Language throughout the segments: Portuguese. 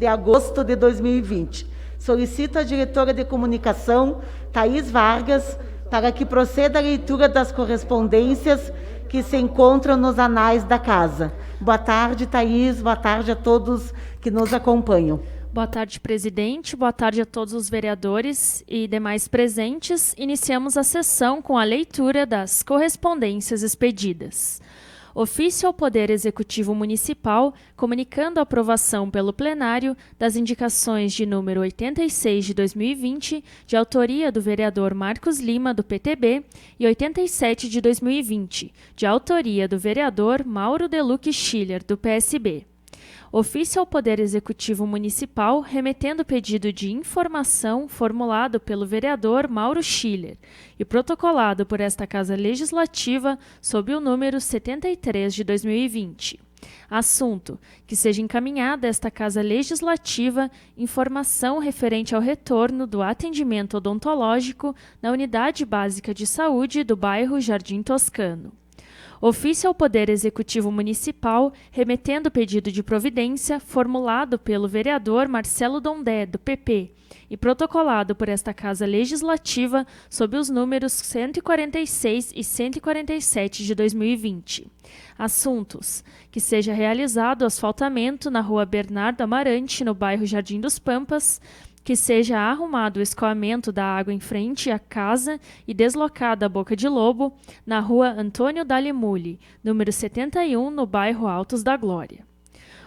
de agosto de 2020. Solicito à diretora de comunicação, Thaís Vargas, para que proceda a leitura das correspondências que se encontram nos anais da Casa. Boa tarde, Thaís. Boa tarde a todos que nos acompanham. Boa tarde, presidente. Boa tarde a todos os vereadores e demais presentes. Iniciamos a sessão com a leitura das correspondências expedidas. Ofício ao Poder Executivo Municipal, comunicando a aprovação pelo plenário das indicações de número 86 de 2020, de autoria do vereador Marcos Lima, do PTB, e 87 de 2020, de autoria do vereador Mauro Deluque Schiller, do PSB. Ofício ao Poder Executivo Municipal, remetendo pedido de informação formulado pelo vereador Mauro Schiller e protocolado por esta Casa Legislativa sob o número 73 de 2020. Assunto: que seja encaminhada a esta Casa Legislativa informação referente ao retorno do atendimento odontológico na Unidade Básica de Saúde do bairro Jardim Toscano. Ofício ao Poder Executivo Municipal, remetendo pedido de providência formulado pelo vereador Marcelo Dondé, do PP, e protocolado por esta Casa Legislativa sob os números 146 e 147 de 2020. Assuntos: que seja realizado asfaltamento na Rua Bernardo Amarante, no bairro Jardim dos Pampas, que seja arrumado o escoamento da água em frente à casa e deslocada a Boca de Lobo, na Rua Antônio Dalimuli, número 71, no bairro Altos da Glória.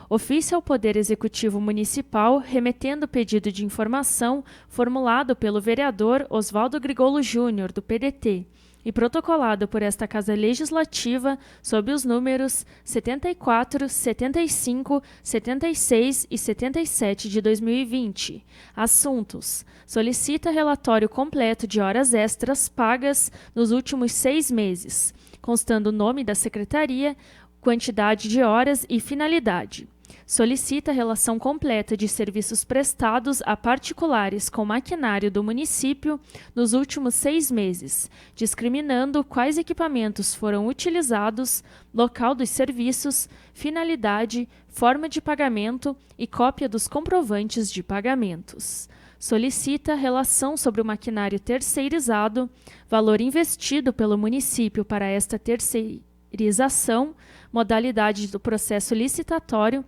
Ofício ao Poder Executivo Municipal, remetendo pedido de informação formulado pelo vereador Oswaldo Grigolo Júnior, do PDT, e protocolado por esta Casa Legislativa sob os números 74, 75, 76 e 77 de 2020. Assuntos: solicita relatório completo de horas extras pagas nos últimos 6 meses, constando o nome da secretaria, quantidade de horas e finalidade. Solicita relação completa de serviços prestados a particulares com maquinário do município nos últimos 6 meses, discriminando quais equipamentos foram utilizados, local dos serviços, finalidade, forma de pagamento e cópia dos comprovantes de pagamentos. Solicita relação sobre o maquinário terceirizado, valor investido pelo município para esta terceirização, modalidade do processo licitatório,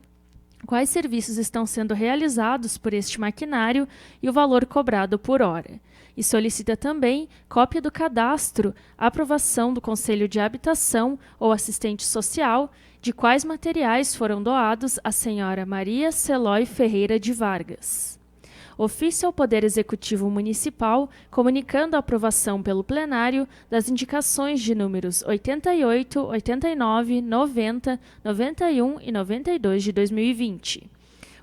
quais serviços estão sendo realizados por este maquinário e o valor cobrado por hora. E solicita também cópia do cadastro, aprovação do Conselho de Habitação ou assistente social, de quais materiais foram doados à senhora Maria Celói Ferreira de Vargas. Ofício ao Poder Executivo Municipal, comunicando a aprovação pelo plenário das indicações de números 88, 89, 90, 91 e 92 de 2020.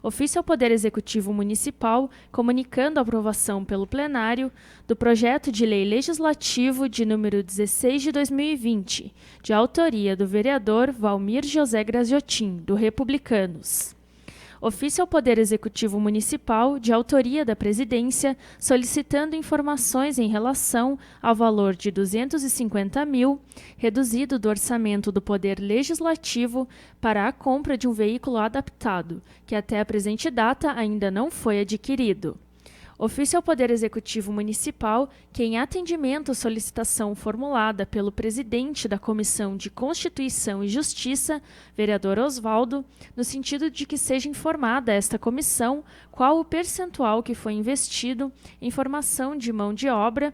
Ofício ao Poder Executivo Municipal, comunicando a aprovação pelo plenário do projeto de lei legislativo de número 16 de 2020, de autoria do vereador Valmir José Graziotin, do Republicanos. Ofício ao Poder Executivo Municipal, de autoria da Presidência, solicitando informações em relação ao valor de 250 mil, reduzido do orçamento do Poder Legislativo, para a compra de um veículo adaptado, que até a presente data ainda não foi adquirido. Ofício ao Poder Executivo Municipal, que em atendimento à solicitação formulada pelo presidente da Comissão de Constituição e Justiça, vereador Oswaldo, no sentido de que seja informada esta comissão qual o percentual que foi investido em formação de mão de obra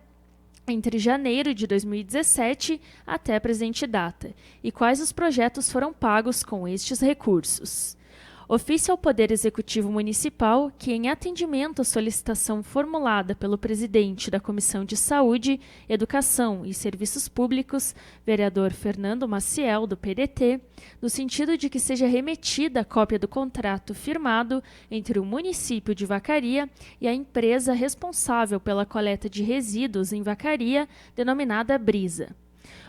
entre janeiro de 2017 até a presente data, e quais os projetos foram pagos com estes recursos. Ofício ao Poder Executivo Municipal, que em atendimento à solicitação formulada pelo presidente da Comissão de Saúde, Educação e Serviços Públicos, vereador Fernando Maciel, do PDT, no sentido de que seja remetida a cópia do contrato firmado entre o município de Vacaria e a empresa responsável pela coleta de resíduos em Vacaria, denominada Brisa.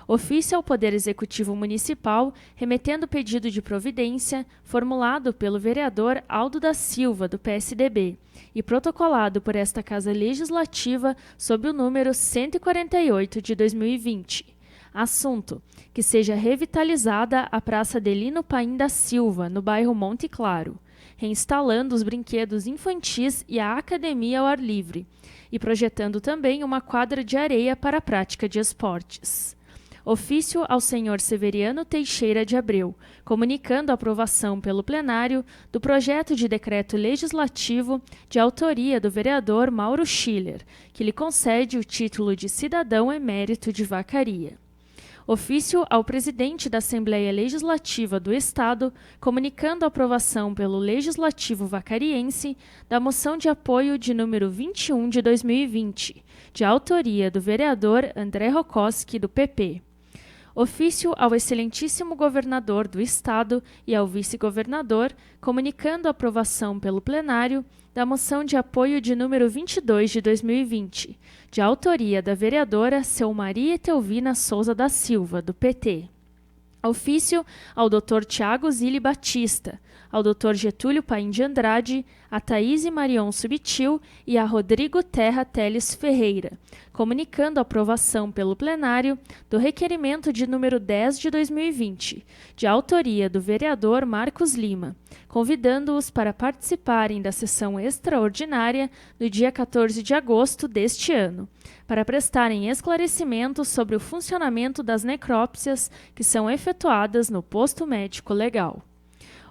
Ofício ao Poder Executivo Municipal, remetendo pedido de providência formulado pelo vereador Aldo da Silva, do PSDB, e protocolado por esta Casa Legislativa sob o número 148 de 2020. Assunto: que seja revitalizada a Praça Delino Paim da Silva, no bairro Monte Claro. reinstalando os brinquedos infantis e a academia ao ar livre, e projetando também uma quadra de areia para a prática de esportes. Ofício ao senhor Severiano Teixeira de Abreu, comunicando a aprovação pelo plenário do projeto de decreto legislativo de autoria do vereador Mauro Schiller, que lhe concede o título de cidadão emérito de Vacaria. Ofício ao presidente da Assembleia Legislativa do Estado, comunicando a aprovação pelo Legislativo Vacariense da moção de apoio de número 21 de 2020, de autoria do vereador André Rokoski, do PP. Ofício ao excelentíssimo governador do Estado e ao vice-governador, comunicando a aprovação pelo plenário da moção de apoio de número 22 de 2020, de autoria da vereadora Selmaria Etelvina Souza da Silva, do PT. Ofício ao Dr. Tiago Zilli Batista, ao Dr. Getúlio Paim de Andrade, a Thaís Marion Subtil e a Rodrigo Terra Teles Ferreira, comunicando a aprovação pelo plenário do requerimento de número 10 de 2020, de autoria do vereador Marcos Lima, convidando-os para participarem da sessão extraordinária no dia 14 de agosto deste ano, para prestarem esclarecimentos sobre o funcionamento das necrópsias que são efetuadas no posto médico legal.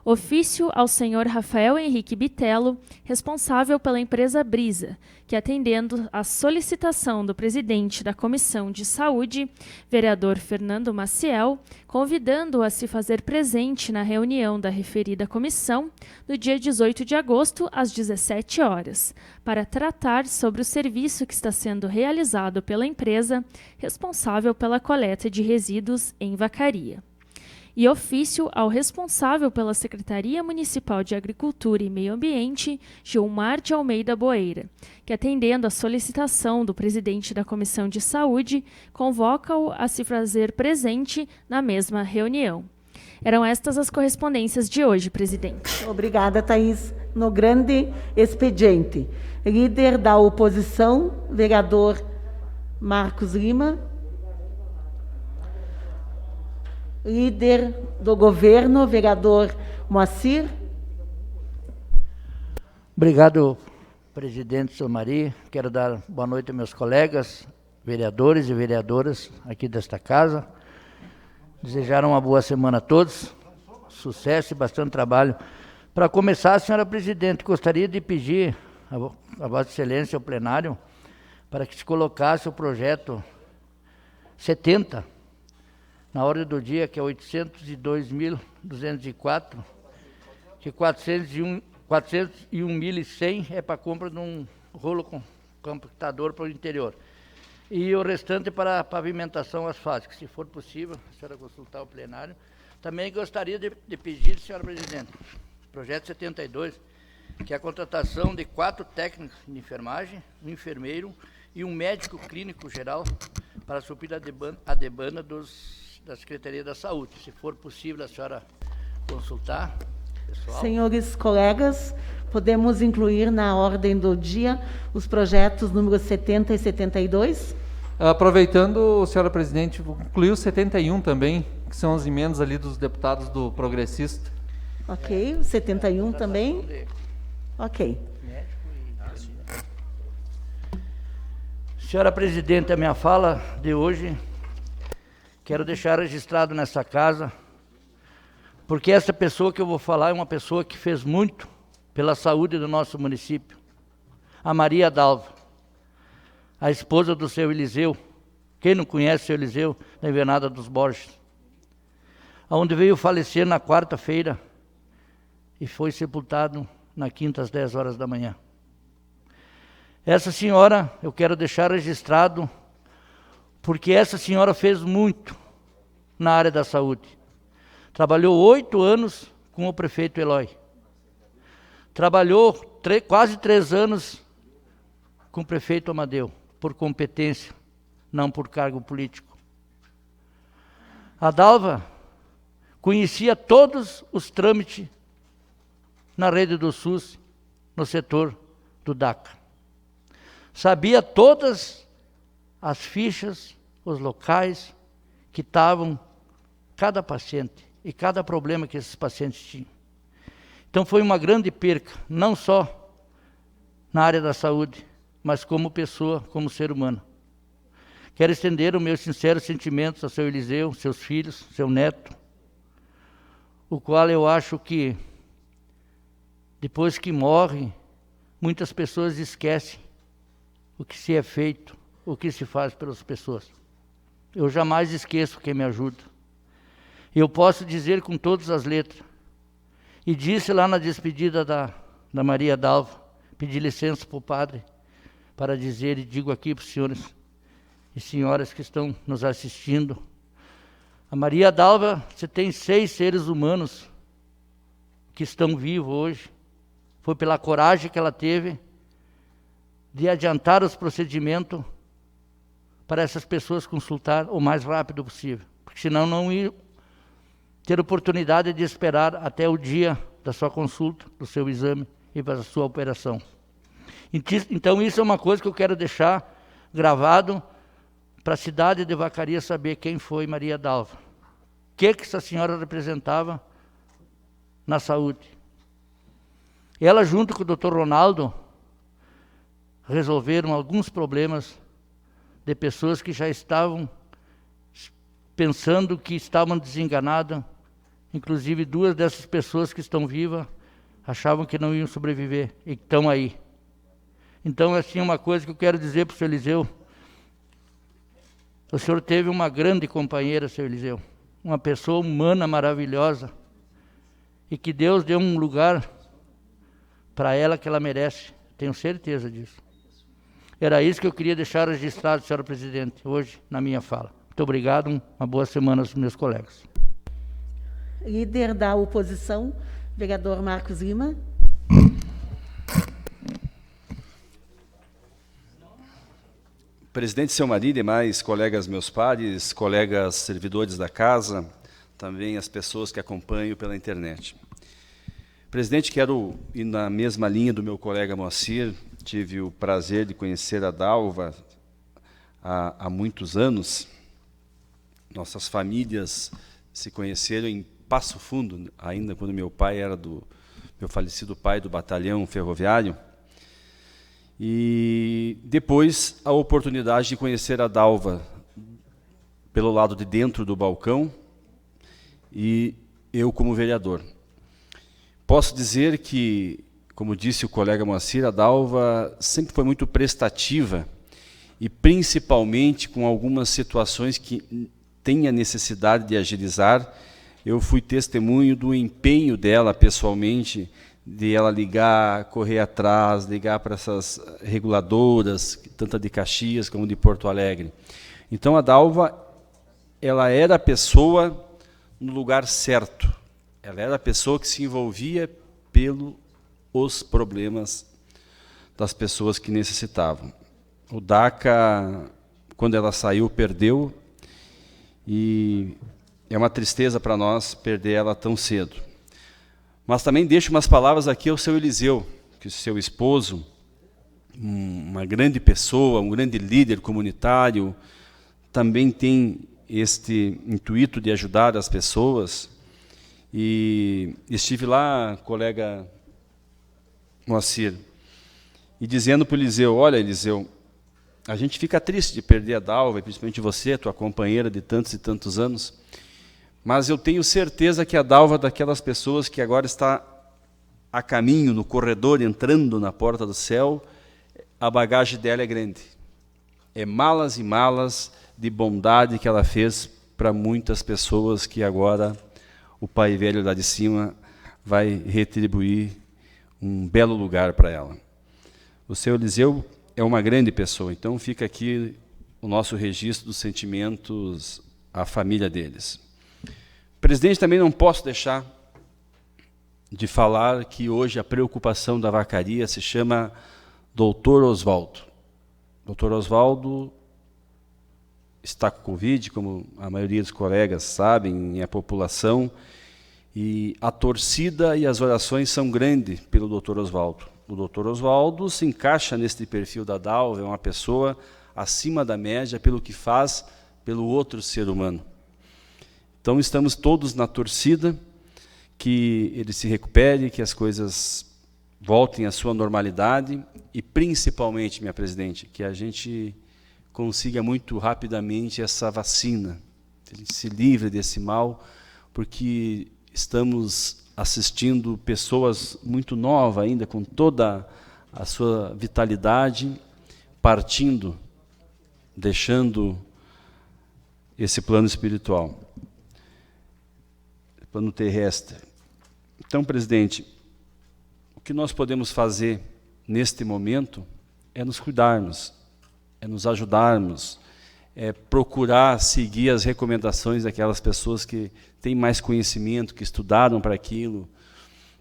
Ofício ao senhor Rafael Henrique Bitelo, responsável pela empresa Brisa, que, atendendo à solicitação do presidente da Comissão de Saúde, vereador Fernando Maciel, convidando-o a se fazer presente na reunião da referida comissão, no dia 18 de agosto, às 17 horas, para tratar sobre o serviço que está sendo realizado pela empresa responsável pela coleta de resíduos em Vacaria. E ofício ao responsável pela Secretaria Municipal de Agricultura e Meio Ambiente, Gilmar de Almeida Boeira, que, atendendo à solicitação do presidente da Comissão de Saúde, convoca-o a se fazer presente na mesma reunião. Eram estas as correspondências de hoje, presidente. Obrigada, Thaís. No grande expediente, líder da oposição, vereador Marcos Lima. Líder do governo, vereador Moacir. Obrigado, presidente Selmaria. Quero dar boa noite aos meus colegas, vereadores e vereadoras aqui desta casa. Desejar uma boa semana a todos, sucesso e bastante trabalho. Para começar, senhora presidente, gostaria de pedir a Vossa Excelência, ao plenário, para que se colocasse o projeto 70, na ordem do dia, que é 802.204, que 401.100 é para compra de um rolo compactador para o interior. E o restante para pavimentação asfáltica, se for possível, a senhora consultar o plenário. Também gostaria de pedir, senhora presidente, projeto 72, que é a contratação de 4 técnicos de enfermagem, um enfermeiro e um médico clínico geral para suprir a demanda da Secretaria da Saúde. Se for possível, a senhora consultar, pessoal. Senhores colegas, podemos incluir na ordem do dia os projetos números 70 e 72? Aproveitando, senhora presidente, vou incluir o 71 também, que são as emendas ali dos deputados do Progressista. Ok, o 71 também? Ok. Senhora presidente, a minha fala de hoje, quero deixar registrado nessa casa, porque essa pessoa que eu vou falar é uma pessoa que fez muito pela saúde do nosso município. A Maria Dalva, a esposa do seu Eliseu. Quem não conhece o seu Eliseu, na Invernada dos Borges, onde veio falecer na quarta-feira e foi sepultado na quinta às 10 horas da manhã. Essa senhora, eu quero deixar registrado, porque essa senhora fez muito na área da saúde. Trabalhou 8 anos com o prefeito Eloy. Trabalhou quase 3 anos com o prefeito Amadeu, por competência, não por cargo político. A Dalva conhecia todos os trâmites na rede do SUS, no setor do DACA. Sabia todas as fichas, os locais que estavam cada paciente e cada problema que esses pacientes tinham. Então foi uma grande perca, não só na área da saúde, mas como pessoa, como ser humano. Quero estender os meus sinceros sentimentos ao seu Eliseu, seus filhos, seu neto, o qual eu acho que, depois que morre, muitas pessoas esquecem o que se é feito, o que se faz pelas pessoas. Eu jamais esqueço quem me ajuda. Eu posso dizer com todas as letras, e disse lá na despedida da Maria Dalva, pedi licença para o padre, para dizer, e digo aqui para os senhores e senhoras que estão nos assistindo, a Maria Dalva, você tem 6 seres humanos que estão vivos hoje. Foi pela coragem que ela teve de adiantar os procedimentos para essas pessoas consultar o mais rápido possível, porque senão não iam ter oportunidade de esperar até o dia da sua consulta, do seu exame e para a sua operação. Então isso é uma coisa que eu quero deixar gravado para a cidade de Vacaria saber quem foi Maria Dalva. O que essa senhora representava na saúde. Ela, junto com o Dr. Ronaldo, resolveram alguns problemas de pessoas que já estavam pensando que estavam desenganadas. Inclusive 2 dessas pessoas que estão vivas achavam que não iam sobreviver e que estão aí. Então, assim, uma coisa que eu quero dizer para o seu Eliseu: o senhor teve uma grande companheira, seu Eliseu, uma pessoa humana maravilhosa, e que Deus deu um lugar para ela que ela merece, tenho certeza disso. Era isso que eu queria deixar registrado, senhora presidente, hoje na minha fala. Muito obrigado, uma boa semana aos meus colegas. Líder da oposição, vereador Marcos Lima. Presidente Selmari e demais colegas meus pares, colegas servidores da casa, também as pessoas que acompanham pela internet. Presidente, quero ir na mesma linha do meu colega Moacir. Tive o prazer de conhecer a Dalva há muitos anos. Nossas famílias se conheceram em Passo Fundo, ainda quando meu pai era meu falecido pai do batalhão ferroviário. E depois a oportunidade de conhecer a Dalva pelo lado de dentro do balcão e eu como vereador. Posso dizer que, como disse o colega Moacir, a Dalva sempre foi muito prestativa e principalmente com algumas situações que tem a necessidade de agilizar. Eu fui testemunho do empenho dela pessoalmente, de ela ligar, correr atrás, ligar para essas reguladoras, tanto de Caxias como de Porto Alegre. Então a Dalva, ela era a pessoa no lugar certo. Ela era a pessoa que se envolvia pelos problemas das pessoas que necessitavam. O DACA, quando ela saiu, perdeu, e é uma tristeza para nós perder ela tão cedo. Mas também deixo umas palavras aqui ao seu Eliseu, que o seu esposo, uma grande pessoa, um grande líder comunitário, também tem este intuito de ajudar as pessoas. E estive lá, colega Moacir, e dizendo para o Eliseu: olha, Eliseu, a gente fica triste de perder a Dalva, principalmente você, tua companheira de tantos e tantos anos, mas eu tenho certeza que a Dalva é daquelas pessoas que agora está a caminho, no corredor, entrando na porta do céu. A bagagem dela é grande. É malas e malas de bondade que ela fez para muitas pessoas que agora o Pai Velho lá de cima vai retribuir um belo lugar para ela. O seu Eliseu é uma grande pessoa, então fica aqui o nosso registro dos sentimentos à família deles. Presidente, também não posso deixar de falar que hoje a preocupação da Vacaria se chama Dr. Oswaldo. Dr. Oswaldo está com Covid, como a maioria dos colegas sabem, e a população, e a torcida e as orações são grandes pelo Dr. Oswaldo. O Dr. Oswaldo se encaixa neste perfil da Dalva, é uma pessoa acima da média pelo que faz pelo outro ser humano. Então estamos todos na torcida, que ele se recupere, que as coisas voltem à sua normalidade e, principalmente, minha presidente, que a gente consiga muito rapidamente essa vacina, que a gente se livre desse mal, porque estamos assistindo pessoas muito novas ainda, com toda a sua vitalidade, partindo, deixando esse plano espiritual, plano terrestre. Então, presidente, o que nós podemos fazer neste momento é nos cuidarmos, é nos ajudarmos, é procurar seguir as recomendações daquelas pessoas que têm mais conhecimento, que estudaram para aquilo,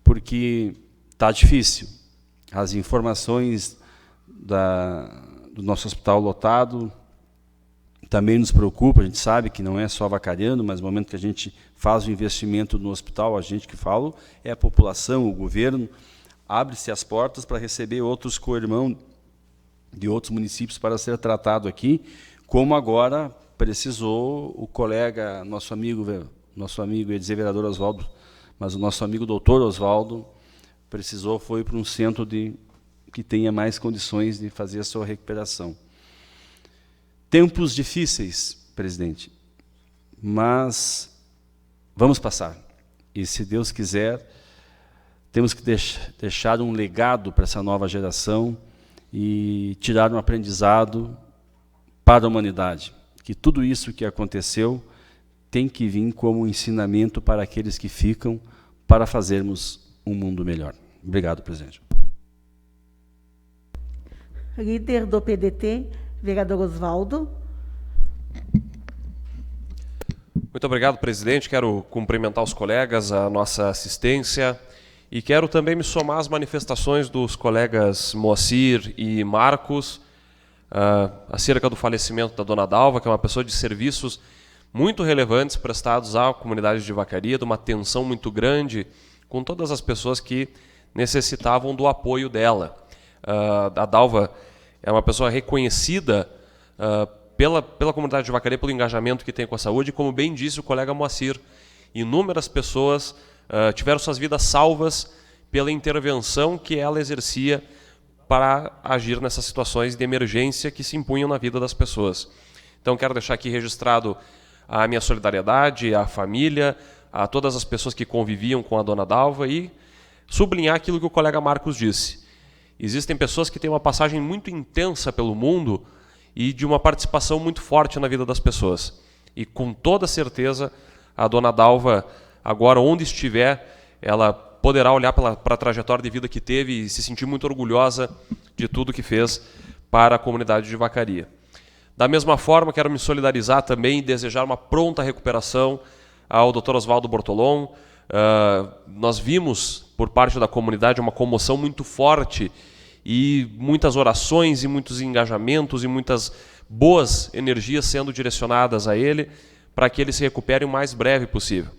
porque está difícil. As informações do nosso hospital lotado também nos preocupa. A gente sabe que não é só Vaccariano, mas no momento que a gente faz o investimento no hospital, a gente que fala é a população, o governo, abre-se as portas para receber outros co-irmãos de outros municípios para ser tratado aqui, como agora precisou o colega, nosso amigo, ia dizer vereador Oswaldo, mas o nosso amigo doutor Oswaldo precisou, foi para um centro que tenha mais condições de fazer a sua recuperação. Tempos difíceis, presidente, mas vamos passar. E, se Deus quiser, temos que deixar um legado para essa nova geração e tirar um aprendizado para a humanidade. Que tudo isso que aconteceu tem que vir como um ensinamento para aqueles que ficam, para fazermos um mundo melhor. Obrigado, presidente. Líder do PDT, vereador Oswaldo. Muito obrigado, presidente. Quero cumprimentar os colegas, a nossa assistência, e quero também me somar às manifestações dos colegas Moacir e Marcos, acerca do falecimento da dona Dalva, que é uma pessoa de serviços muito relevantes prestados à comunidade de Vacaria, de uma atenção muito grande com todas as pessoas que necessitavam do apoio dela. A Dalva é uma pessoa reconhecida pela comunidade de Vacaria, pelo engajamento que tem com a saúde, e, como bem disse o colega Moacir, inúmeras pessoas tiveram suas vidas salvas pela intervenção que ela exercia para agir nessas situações de emergência que se impunham na vida das pessoas. Então, quero deixar aqui registrado a minha solidariedade à família, a todas as pessoas que conviviam com a dona Dalva, e sublinhar aquilo que o colega Marcos disse. Existem pessoas que têm uma passagem muito intensa pelo mundo e de uma participação muito forte na vida das pessoas. E, com toda certeza, a dona Dalva, agora onde estiver, ela poderá olhar para a trajetória de vida que teve e se sentir muito orgulhosa de tudo que fez para a comunidade de Vacaria. Da mesma forma, quero me solidarizar também e desejar uma pronta recuperação ao Dr. Oswaldo Bortolom. Nós vimos, por parte da comunidade, uma comoção muito forte e muitas orações e muitos engajamentos e muitas boas energias sendo direcionadas a ele para que ele se recupere o mais breve possível.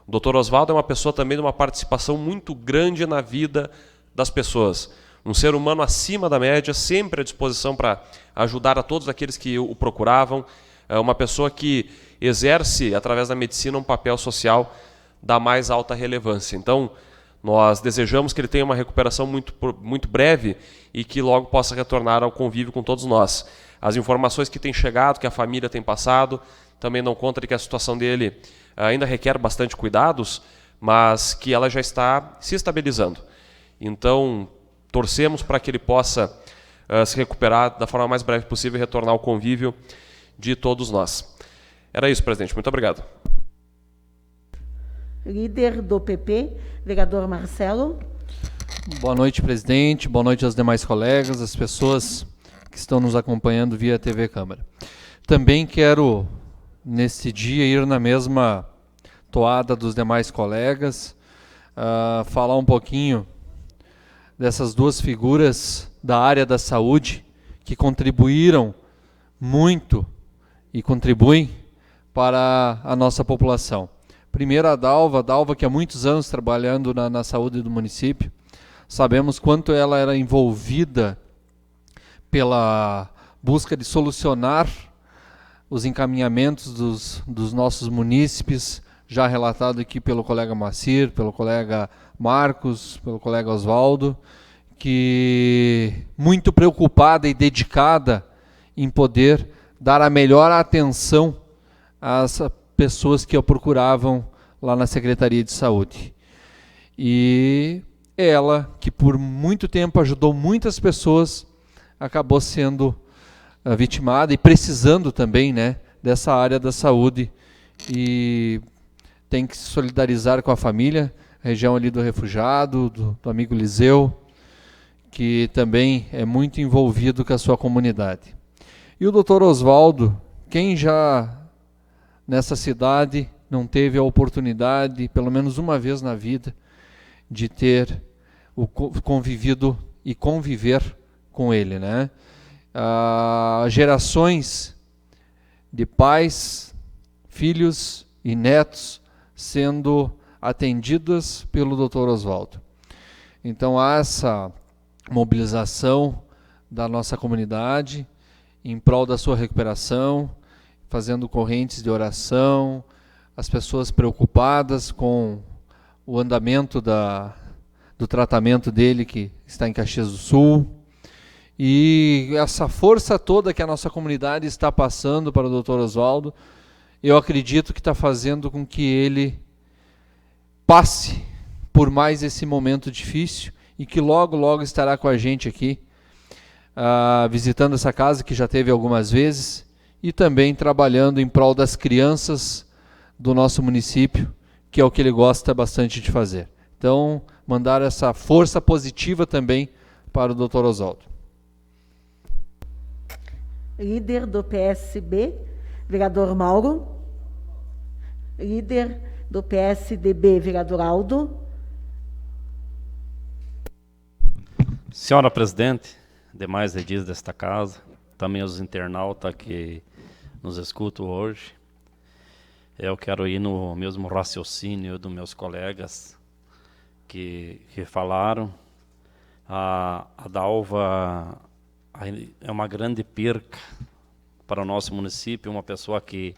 O Dr. Oswaldo é uma pessoa também de uma participação muito grande na vida das pessoas. Um ser humano acima da média, sempre à disposição para ajudar a todos aqueles que o procuravam. É uma pessoa que exerce, através da medicina, um papel social da mais alta relevância. Então, nós desejamos que ele tenha uma recuperação muito breve e que logo possa retornar ao convívio com todos nós. As informações que têm chegado, que a família tem passado, também dão conta de que a situação dele ainda requer bastante cuidados, mas que ela já está se estabilizando. Então, torcemos para que ele possa se recuperar da forma mais breve possível e retornar ao convívio de todos nós. Era isso, presidente. Muito obrigado. Líder do PP, vereador Marcelo. Boa noite, presidente. Boa noite aos demais colegas, as pessoas que estão nos acompanhando via TV Câmara. Também quero, nesse dia, ir na mesma toada dos demais colegas, falar um pouquinho dessas duas figuras da área da saúde que contribuíram muito e contribuem para a nossa população. Primeiro, a Dalva que há muitos anos trabalhando na saúde do município. Sabemos quanto ela era envolvida pela busca de solucionar os encaminhamentos dos nossos munícipes já relatado aqui pelo colega Moacir, pelo colega Marcos, pelo colega Oswaldo, que muito preocupada e dedicada em poder dar a melhor atenção às pessoas que a procuravam lá na Secretaria de Saúde. E ela, que por muito tempo ajudou muitas pessoas, acabou sendo vitimada e precisando também, né, dessa área da saúde, e tem que se solidarizar com a família, região ali do refugiado, do amigo Liseu, que também é muito envolvido com a sua comunidade. E o doutor Oswaldo, quem já nessa cidade não teve a oportunidade, pelo menos uma vez na vida, de ter convivido e conviver com ele, né? Gerações de pais, filhos e netos sendo atendidas pelo Dr. Oswaldo. Então há essa mobilização da nossa comunidade em prol da sua recuperação, fazendo correntes de oração, as pessoas preocupadas com o andamento do tratamento dele, que está em Caxias do Sul, e essa força toda que a nossa comunidade está passando para o Dr. Oswaldo, eu acredito que está fazendo com que ele passe por mais esse momento difícil e que logo, logo estará com a gente aqui, visitando essa casa que já teve algumas vezes e também trabalhando em prol das crianças do nosso município, que é o que ele gosta bastante de fazer. Então, mandar essa força positiva também para o Dr. Oswaldo. Líder do PSB, vereador Mauro. Líder do PSDB, vereador Aldo. Senhora presidente, demais edis desta casa, também os internautas que nos escutam hoje, eu quero ir no mesmo raciocínio dos meus colegas que falaram. A Dalva é uma grande perca para o nosso município, uma pessoa que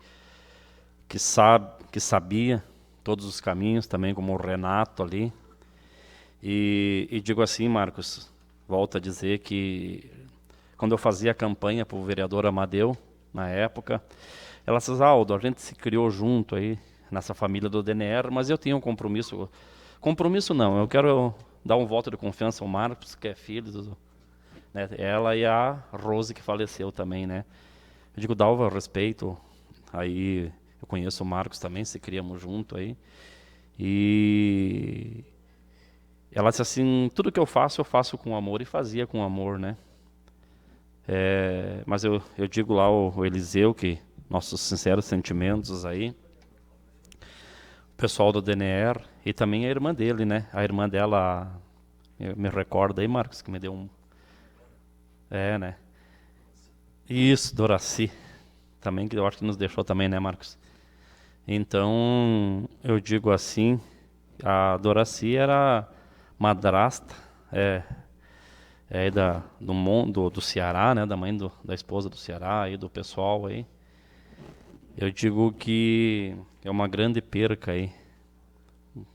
sabia todos os caminhos, também como o Renato ali. E digo assim, Marcos, volto a dizer que quando eu fazia a campanha para o vereador Amadeu, na época, ela disse: Aldo, a gente se criou junto aí, nessa família do DNR, mas eu tenho um compromisso. Compromisso não, eu quero dar um voto de confiança ao Marcos, que é filho, né, ela e a Rose, que faleceu também, né. Eu digo, Dalva, eu respeito, aí eu conheço o Marcos também, se criamos junto aí, e ela disse assim, tudo que eu faço com amor, e fazia com amor, né. Mas eu digo lá o Eliseu, que nossos sinceros sentimentos aí, o pessoal do DNR, e também a irmã dele, né, a irmã dela, me recorda aí, Marcos, que me deu um... né, isso, Doraci, também, que eu acho que nos deixou também, né, Marcos. Então, eu digo assim, a Doraci era madrasta, do Ceará, né, da mãe da esposa do Ceará, e do pessoal aí. Eu digo que é uma grande perca aí,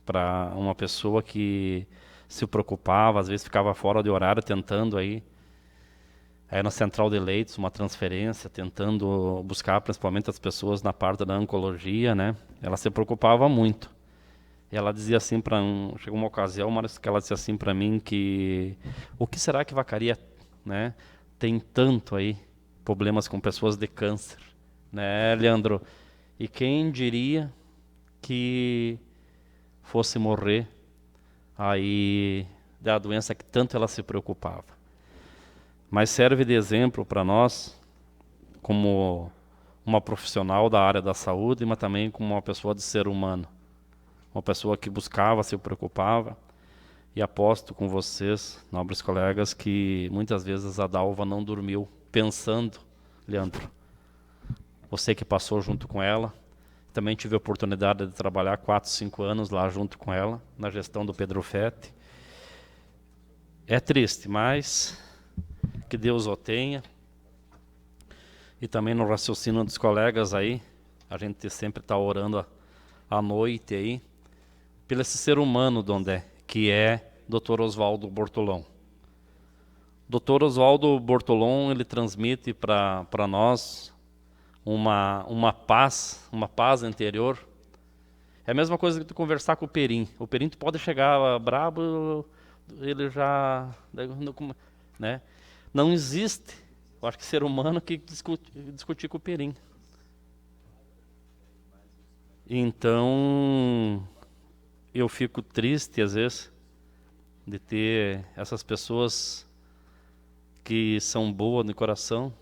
para uma pessoa que se preocupava, às vezes ficava fora de horário tentando aí na central de leitos, uma transferência, tentando buscar principalmente as pessoas na parte da oncologia, né? Ela se preocupava muito. E ela dizia assim, chegou uma ocasião, mas que ela dizia assim para mim que o que será que Vacaria, né, tem tanto aí problemas com pessoas de câncer, né, Leandro? E quem diria que fosse morrer aí da doença que tanto ela se preocupava. Mas serve de exemplo para nós, como uma profissional da área da saúde, mas também como uma pessoa de ser humano. Uma pessoa que buscava, se preocupava. E aposto com vocês, nobres colegas, que muitas vezes a Dalva não dormiu pensando, Leandro, você que passou junto com ela. Também tive a oportunidade de trabalhar 4, 5 anos lá junto com ela, na gestão do Pedro Fete. É triste, mas que Deus o tenha. E também no raciocínio dos colegas aí, a gente sempre está orando à noite aí, pelo esse ser humano, Dondé, que é Dr. Oswaldo Bortolom. Dr. Oswaldo Bortolom, ele transmite para nós uma paz interior. É a mesma coisa que tu conversar com o Perim. O Perim tu pode chegar brabo, ele já... né? Não existe, eu acho que ser humano que discutir com o Perim. Então, eu fico triste, às vezes, de ter essas pessoas que são boas no coração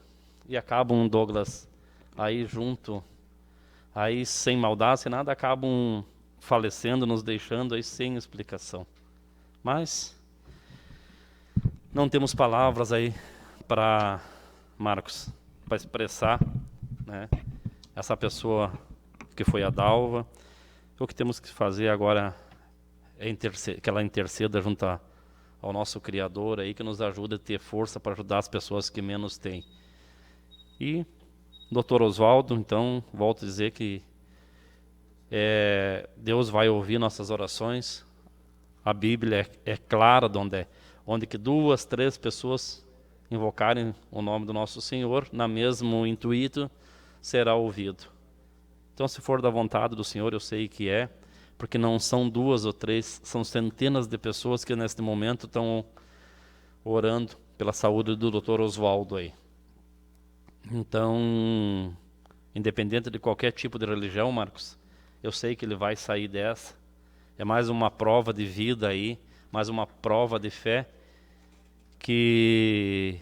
e acabam, Douglas, aí junto, aí sem maldade, sem nada, acabam falecendo, nos deixando aí sem explicação. Mas não temos palavras aí para Marcos, para expressar, né, essa pessoa que foi a Dalva. O que temos que fazer agora é que ela interceda junto ao nosso Criador aí, que nos ajude a ter força para ajudar as pessoas que menos têm. E Dr. Oswaldo, então, volto a dizer que Deus vai ouvir nossas orações. A Bíblia é clara onde que 2, 3 pessoas invocarem o nome do nosso Senhor, na mesmo intuito, será ouvido. Então, se for da vontade do Senhor, eu sei que é, porque não são 2 ou 3, são centenas de pessoas que neste momento estão orando pela saúde do Dr. Oswaldo aí. Então, independente de qualquer tipo de religião, Marcos, eu sei que ele vai sair dessa. É mais uma prova de vida aí, mais uma prova de fé que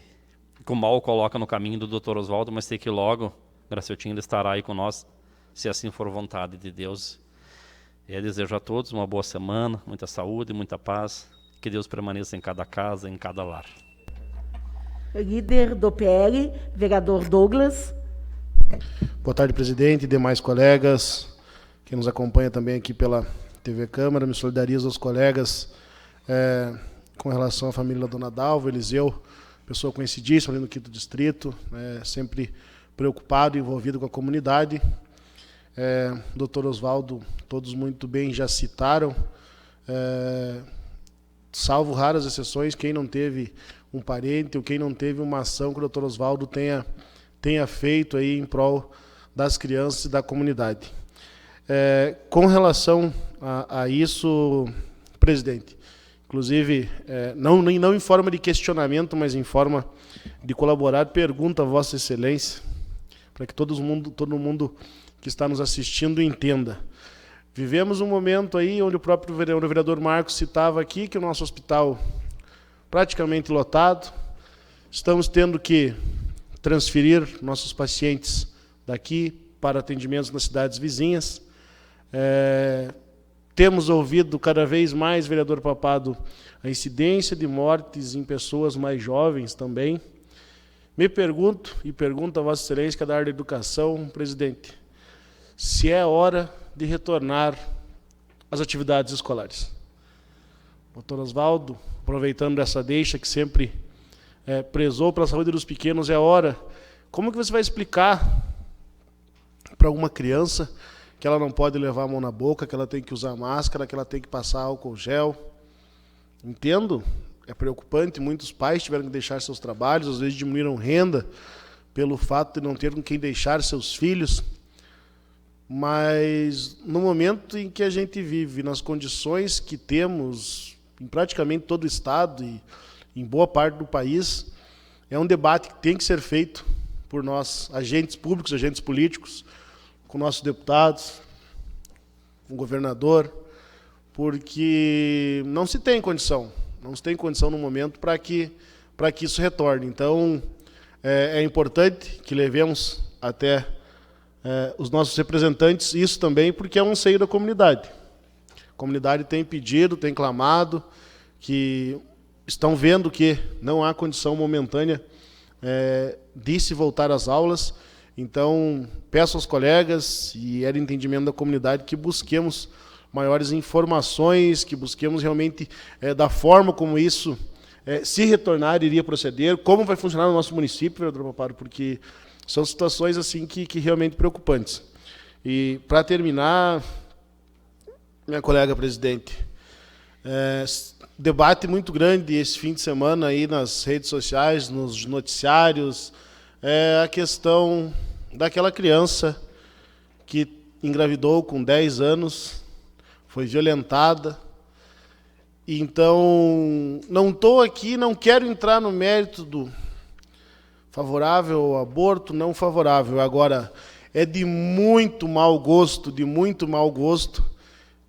o mal coloca no caminho do Dr. Oswaldo, mas sei que logo, Graciotinho, ele estará aí com nós, se assim for vontade de Deus. Eu desejo a todos uma boa semana, muita saúde, muita paz, que Deus permaneça em cada casa, em cada lar. Líder do PL, vereador Douglas. Boa tarde, presidente e demais colegas, que nos acompanha também aqui pela TV Câmara. Me solidarizo aos colegas com relação à família da dona Dalva, Eliseu, pessoa conhecidíssima ali no 5º Distrito, sempre preocupado e envolvido com a comunidade. Dr. Oswaldo, todos muito bem já citaram, salvo raras exceções, quem não teve um parente ou quem não teve uma ação que o Dr. Oswaldo tenha feito aí em prol das crianças e da comunidade. Com relação a isso, presidente, inclusive, não em forma de questionamento, mas em forma de colaborar, pergunto a Vossa Excelência, para que todo mundo que está nos assistindo entenda. Vivemos um momento aí onde o próprio vereador Marcos citava aqui que o nosso hospital praticamente lotado, estamos tendo que transferir nossos pacientes daqui para atendimentos nas cidades vizinhas. Temos ouvido cada vez mais, vereador Papado, a incidência de mortes em pessoas mais jovens também. Me pergunto, e pergunto a Vossa Excelência, que é da área da educação, presidente, se é hora de retornar às atividades escolares. Doutor Oswaldo, aproveitando dessa deixa que sempre prezou pela saúde dos pequenos, é hora. Como que você vai explicar para uma criança que ela não pode levar a mão na boca, que ela tem que usar máscara, que ela tem que passar álcool gel? Entendo, é preocupante, muitos pais tiveram que deixar seus trabalhos, às vezes diminuíram renda pelo fato de não ter com quem deixar seus filhos. Mas no momento em que a gente vive, nas condições que temos em praticamente todo o estado e em boa parte do país, é um debate que tem que ser feito por nós, agentes públicos, agentes políticos, com nossos deputados, com o governador, porque não se tem condição no momento para que isso retorne. Então, é importante que levemos até os nossos representantes isso também, porque é um anseio da comunidade. A comunidade tem pedido, tem clamado, que estão vendo que não há condição momentânea de se voltar às aulas. Então, peço aos colegas, e é de entendimento da comunidade, que busquemos maiores informações, que busquemos realmente da forma como isso, se retornar, iria proceder, como vai funcionar no nosso município, vereador Paparo, porque são situações assim que realmente preocupantes. E, para terminar, minha colega presidente. Debate muito grande esse fim de semana aí nas redes sociais, nos noticiários, a questão daquela criança que engravidou com 10 anos, foi violentada. Então, não estou aqui, não quero entrar no mérito do favorável ao aborto, não favorável. Agora, é de muito mau gosto,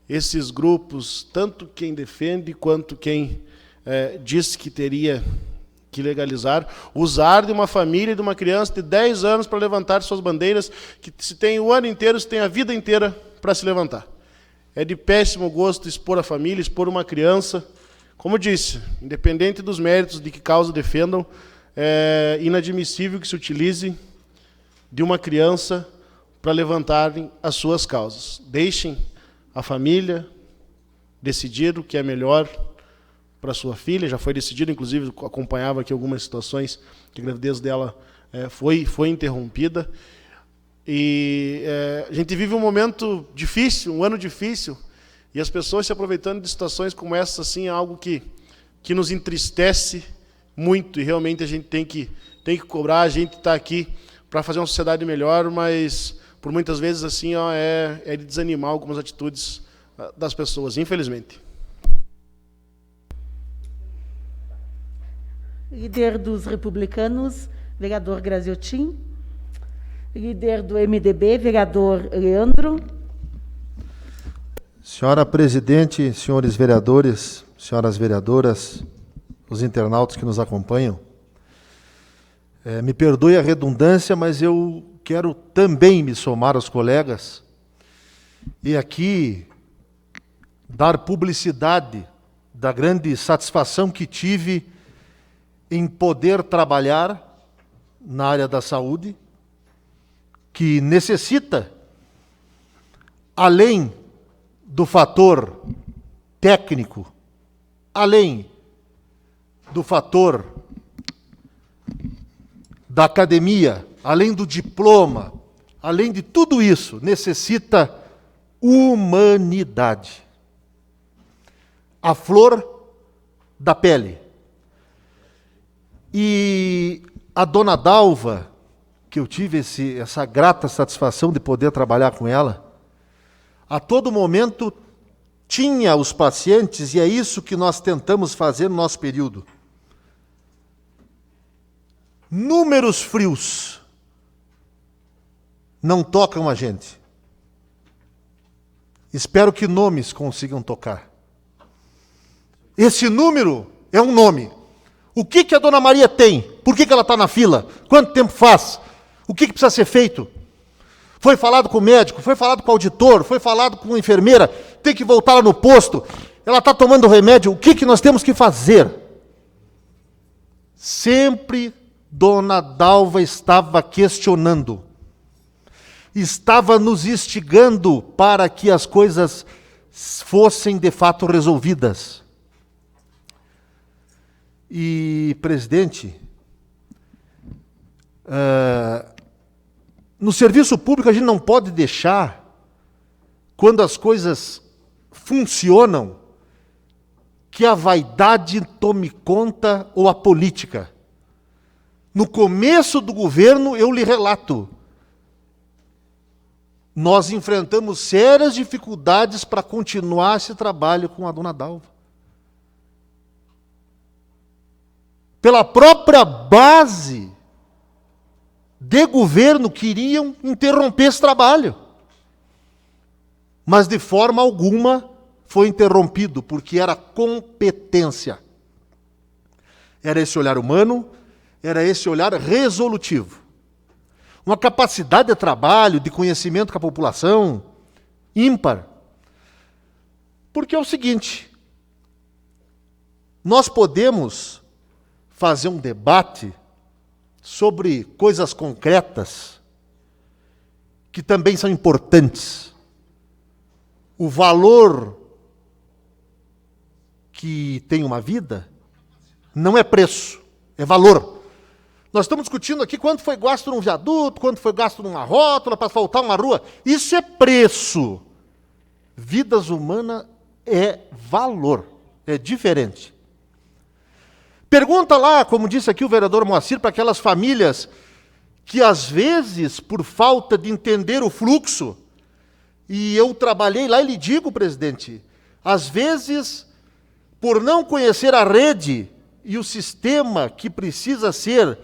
esses grupos, tanto quem defende quanto quem diz que teria que legalizar, usar de uma família, de uma criança de 10 anos para levantar suas bandeiras, que se tem o ano inteiro, se tem a vida inteira para se levantar. É de péssimo gosto expor a família, expor uma criança. Como disse, independente dos méritos de que causa defendam, é inadmissível que se utilize de uma criança para levantarem as suas causas. Deixem a família decidir o que é melhor para sua filha. Já foi decidido, inclusive, acompanhava aqui algumas situações que a gravidez dela foi interrompida. E a gente vive um momento difícil, um ano difícil, e as pessoas se aproveitando de situações como essa, assim, é algo que nos entristece muito, e realmente a gente tem que cobrar. A gente está aqui para fazer uma sociedade melhor, mas por muitas vezes assim é de desanimar algumas atitudes das pessoas, infelizmente. Líder dos republicanos, vereador Graziotin. Líder do MDB, vereador Leandro. Senhora presidente, senhores vereadores, senhoras vereadoras, os internautas que nos acompanham, me perdoe a redundância, mas eu quero também me somar aos colegas e aqui dar publicidade da grande satisfação que tive em poder trabalhar na área da saúde, que necessita, além do fator técnico, além do fator da academia, além do diploma, além de tudo isso, necessita humanidade. A flor da pele. E a dona Dalva, que eu tive essa grata satisfação de poder trabalhar com ela, a todo momento tinha os pacientes, e é isso que nós tentamos fazer no nosso período. Números frios não tocam a gente. Espero que nomes consigam tocar. Esse número é um nome. O que a dona Maria tem? Por que ela está na fila? Quanto tempo faz? O que precisa ser feito? Foi falado com o médico, foi falado com o auditor, foi falado com a enfermeira, tem que voltar lá no posto, ela está tomando remédio, o que nós temos que fazer? Sempre dona Dalva estava questionando, estava nos instigando para que as coisas fossem de fato resolvidas. E, presidente, no serviço público a gente não pode deixar, quando as coisas funcionam, que a vaidade tome conta ou a política. No começo do governo, eu lhe relato, nós enfrentamos sérias dificuldades para continuar esse trabalho com a dona Dalva. Pela própria base de governo, queriam interromper esse trabalho. Mas de forma alguma foi interrompido, porque era competência. Era esse olhar humano, era esse olhar resolutivo. Uma capacidade de trabalho, de conhecimento com a população, ímpar. Porque é o seguinte, nós podemos fazer um debate sobre coisas concretas que também são importantes. O valor que tem uma vida não é preço, é valor. Nós estamos discutindo aqui quanto foi gasto num viaduto, quanto foi gasto numa rótula para asfaltar uma rua. Isso é preço. Vidas humanas é valor, é diferente. Pergunta lá, como disse aqui o vereador Moacir, para aquelas famílias que às vezes, por falta de entender o fluxo, e eu trabalhei lá e lhe digo, presidente, às vezes, por não conhecer a rede e o sistema que precisa ser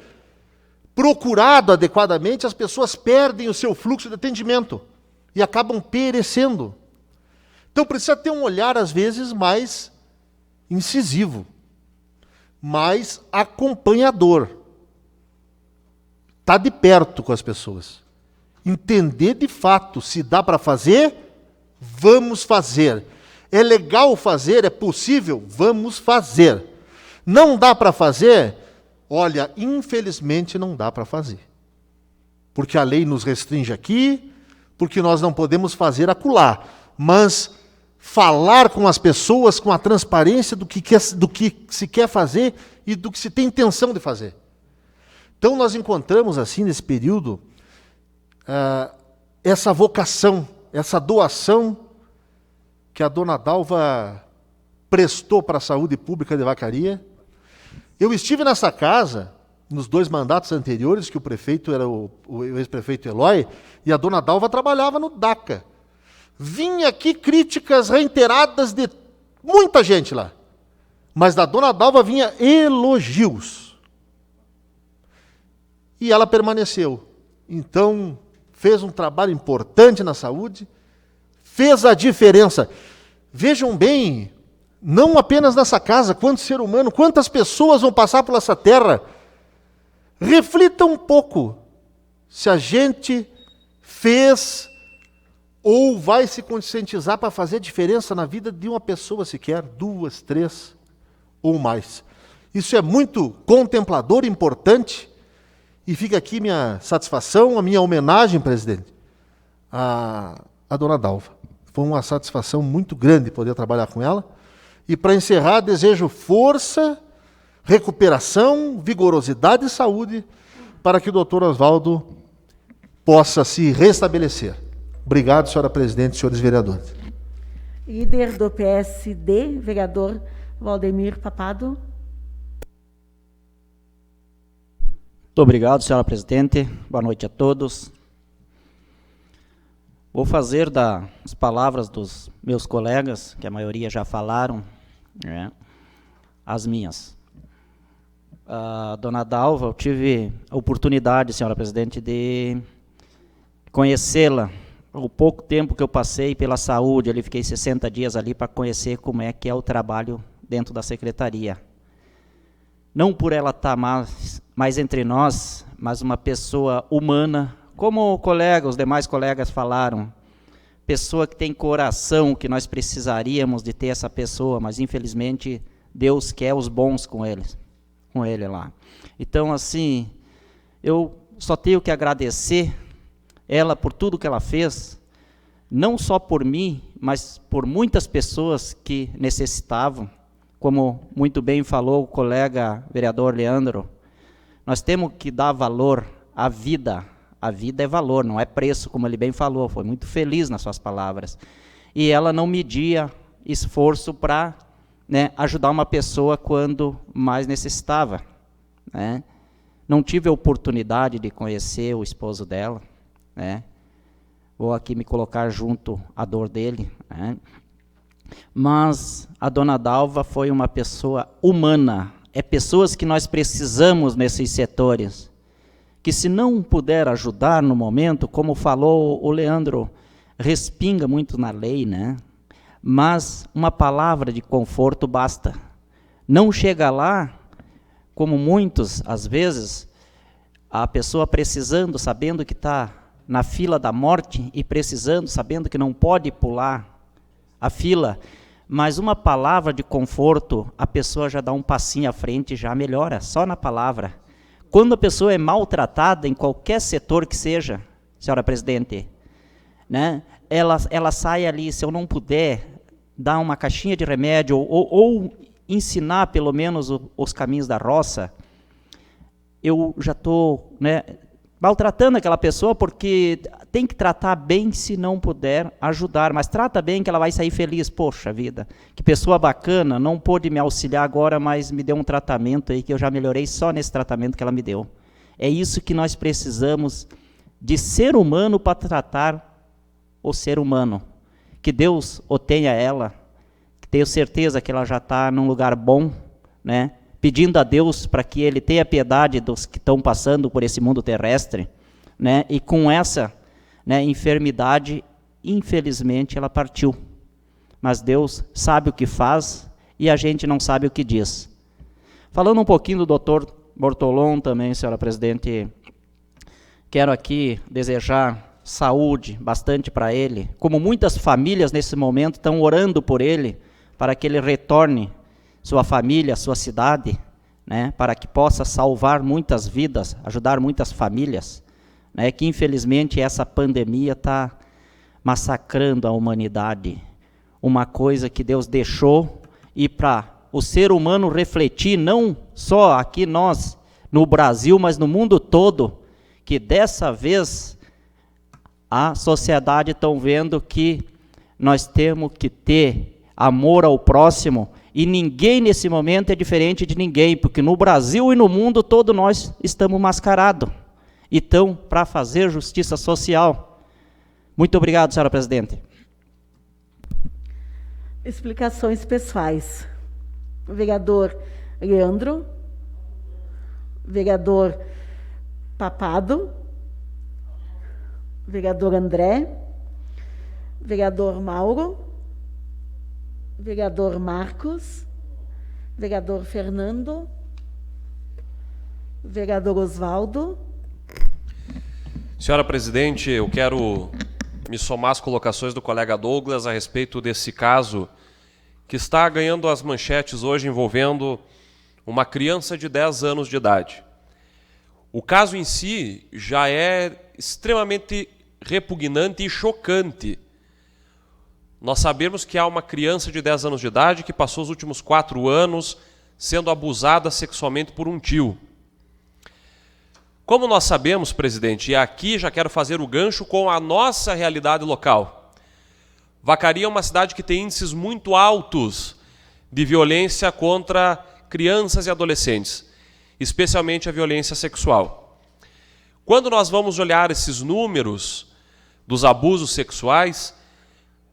procurado adequadamente, as pessoas perdem o seu fluxo de atendimento e acabam perecendo. Então precisa ter um olhar, às vezes, mais incisivo, mais acompanhador. Estar de perto com as pessoas. Entender de fato se dá para fazer, vamos fazer. É legal fazer, é possível, vamos fazer. Não dá para fazer? Olha, infelizmente não dá para fazer. Porque a lei nos restringe aqui, porque nós não podemos fazer acolá. Mas falar com as pessoas com a transparência do que se quer fazer e do que se tem intenção de fazer. Então nós encontramos assim nesse período essa vocação, essa doação que a dona Dalva prestou para a saúde pública de Vacaria. Eu estive nessa casa nos 2 mandatos anteriores, que o prefeito era o ex-prefeito Eloy, e a dona Dalva trabalhava no DACA. Vinha aqui críticas reiteradas de muita gente lá, mas da dona Dalva vinha elogios. E ela permaneceu. Então, fez um trabalho importante na saúde, fez a diferença. Vejam bem, não apenas nessa casa, quanto ser humano, quantas pessoas vão passar por essa terra. Reflita um pouco se a gente fez ou vai se conscientizar para fazer diferença na vida de uma pessoa sequer, 2, 3 ou mais. Isso é muito contemplador, importante, e fica aqui minha satisfação, a minha homenagem, presidente, à dona Dalva. Foi uma satisfação muito grande poder trabalhar com ela. E para encerrar, desejo força, recuperação, vigorosidade e saúde para que o doutor Oswaldo possa se restabelecer. Obrigado, senhora presidente e senhores vereadores. Líder do PSD, vereador Valdemir Papado. Muito obrigado, senhora presidente. Boa noite a todos. Vou fazer das palavras dos meus colegas, que a maioria já falaram, né, as minhas. A dona Dalva, eu tive a oportunidade, senhora presidente, de conhecê-la. O pouco tempo que eu passei pela saúde, ali fiquei 60 dias ali para conhecer como é que é o trabalho dentro da secretaria. Não por ela estar mais entre nós, mas uma pessoa humana, como os demais colegas falaram, pessoa que tem coração, que nós precisaríamos de ter essa pessoa, mas infelizmente Deus quer os bons com ele lá. Então, assim, eu só tenho que agradecer ela por tudo que ela fez, não só por mim, mas por muitas pessoas que necessitavam. Como muito bem falou o colega vereador Leandro, nós temos que dar valor à vida. A vida é valor, não é preço, como ele bem falou, foi muito feliz nas suas palavras. E ela não media esforço para, né, ajudar uma pessoa quando mais necessitava, né? Não tive a oportunidade de conhecer o esposo dela, né? Vou aqui me colocar junto à dor dele, né? Mas a dona Dalva foi uma pessoa humana, é pessoas que nós precisamos nesses setores, que se não puder ajudar no momento, como falou o Leandro, respinga muito na lei, né? Mas uma palavra de conforto basta. Não chega lá, como muitos, às vezes, a pessoa precisando, sabendo que está na fila da morte e precisando, sabendo que não pode pular a fila, mas uma palavra de conforto, a pessoa já dá um passinho à frente e já melhora, só na palavra. Quando a pessoa é maltratada, em qualquer setor que seja, senhora presidente, né, ela sai ali, se eu não puder dar uma caixinha de remédio ou ensinar pelo menos os caminhos da roça, eu já estou, né, maltratando aquela pessoa, porque tem que tratar bem se não puder ajudar, mas trata bem que ela vai sair feliz. Poxa vida, que pessoa bacana, não pôde me auxiliar agora, mas me deu um tratamento aí que eu já melhorei só nesse tratamento que ela me deu. É isso que nós precisamos de ser humano para tratar o ser humano. Que Deus o tenha ela, que tenho certeza que ela já está num lugar bom, né? Pedindo a Deus para que Ele tenha piedade dos que estão passando por esse mundo terrestre, né? E com essa, né, enfermidade, infelizmente, ela partiu. Mas Deus sabe o que faz e a gente não sabe o que diz. Falando um pouquinho do Dr. Bortolom também, senhora presidente, quero aqui desejar saúde bastante para ele, como muitas famílias nesse momento estão orando por ele, para que ele retorne sua família, sua cidade, né, para que possa salvar muitas vidas, ajudar muitas famílias, né, que infelizmente essa pandemia está massacrando a humanidade, uma coisa que Deus deixou e para o ser humano refletir, não só aqui nós, no Brasil, mas no mundo todo, que dessa vez a sociedade está vendo que nós temos que ter amor ao próximo, e ninguém nesse momento é diferente de ninguém, porque no Brasil e no mundo todo nós estamos mascarados. Então, para fazer justiça social. Muito obrigado, senhora presidente. Explicações pessoais. Vereador Leandro. Vereador Papado. Vereador André. Vereador Mauro. Vereador Marcos. Vereador Fernando. Vereador Osvaldo. Senhora presidente, eu quero me somar às colocações do colega Douglas a respeito desse caso que está ganhando as manchetes hoje envolvendo uma criança de 10 anos de idade. O caso em si já é extremamente repugnante e chocante. Nós sabemos que há uma criança de 10 anos de idade que passou os últimos 4 anos sendo abusada sexualmente por um tio. Como nós sabemos, presidente, e aqui já quero fazer o gancho com a nossa realidade local. Vacaria é uma cidade que tem índices muito altos de violência contra crianças e adolescentes, especialmente a violência sexual. Quando nós vamos olhar esses números dos abusos sexuais,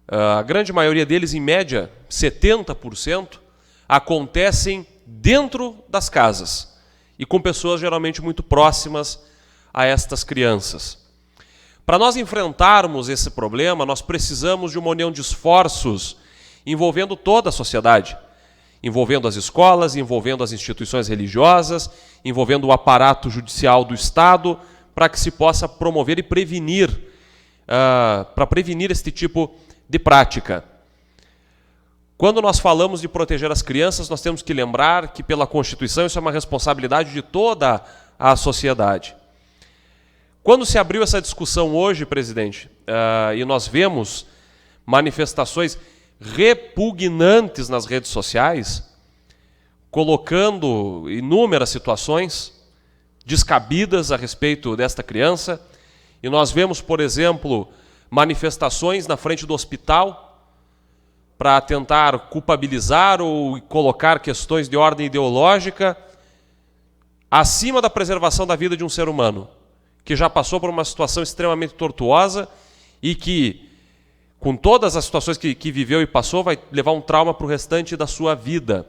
a grande maioria deles, em média, 70%, acontecem dentro das casas e com pessoas geralmente muito próximas a estas crianças. Para nós enfrentarmos esse problema, nós precisamos de uma união de esforços envolvendo toda a sociedade, envolvendo as escolas, envolvendo as instituições religiosas, envolvendo o aparato judicial do Estado, para que se possa promover e prevenir, para prevenir este tipo de prática. Quando nós falamos de proteger as crianças, nós temos que lembrar que, pela Constituição, isso é uma responsabilidade de toda a sociedade. Quando se abriu essa discussão hoje, presidente, e nós vemos manifestações repugnantes nas redes sociais, colocando inúmeras situações descabidas a respeito desta criança, e nós vemos, por exemplo, manifestações na frente do hospital para tentar culpabilizar ou colocar questões de ordem ideológica acima da preservação da vida de um ser humano, que já passou por uma situação extremamente tortuosa e que, com todas as situações que viveu e passou, vai levar um trauma para o restante da sua vida.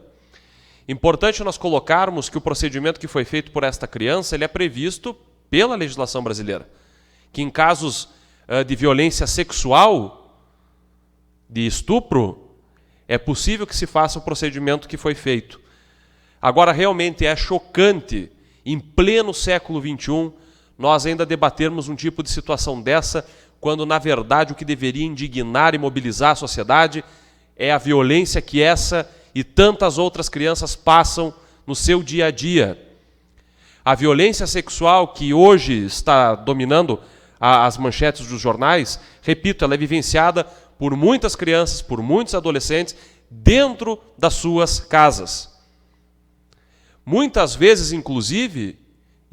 Importante nós colocarmos que o procedimento que foi feito por esta criança, ele é previsto pela legislação brasileira, que em casos de violência sexual, de estupro, é possível que se faça o procedimento que foi feito. Agora, realmente é chocante, em pleno século XXI, nós ainda debatermos um tipo de situação dessa, quando, na verdade, o que deveria indignar e mobilizar a sociedade é a violência que essa e tantas outras crianças passam no seu dia a dia. A violência sexual que hoje está dominando as manchetes dos jornais, repito, ela é vivenciada por muitas crianças, por muitos adolescentes, dentro das suas casas. Muitas vezes, inclusive,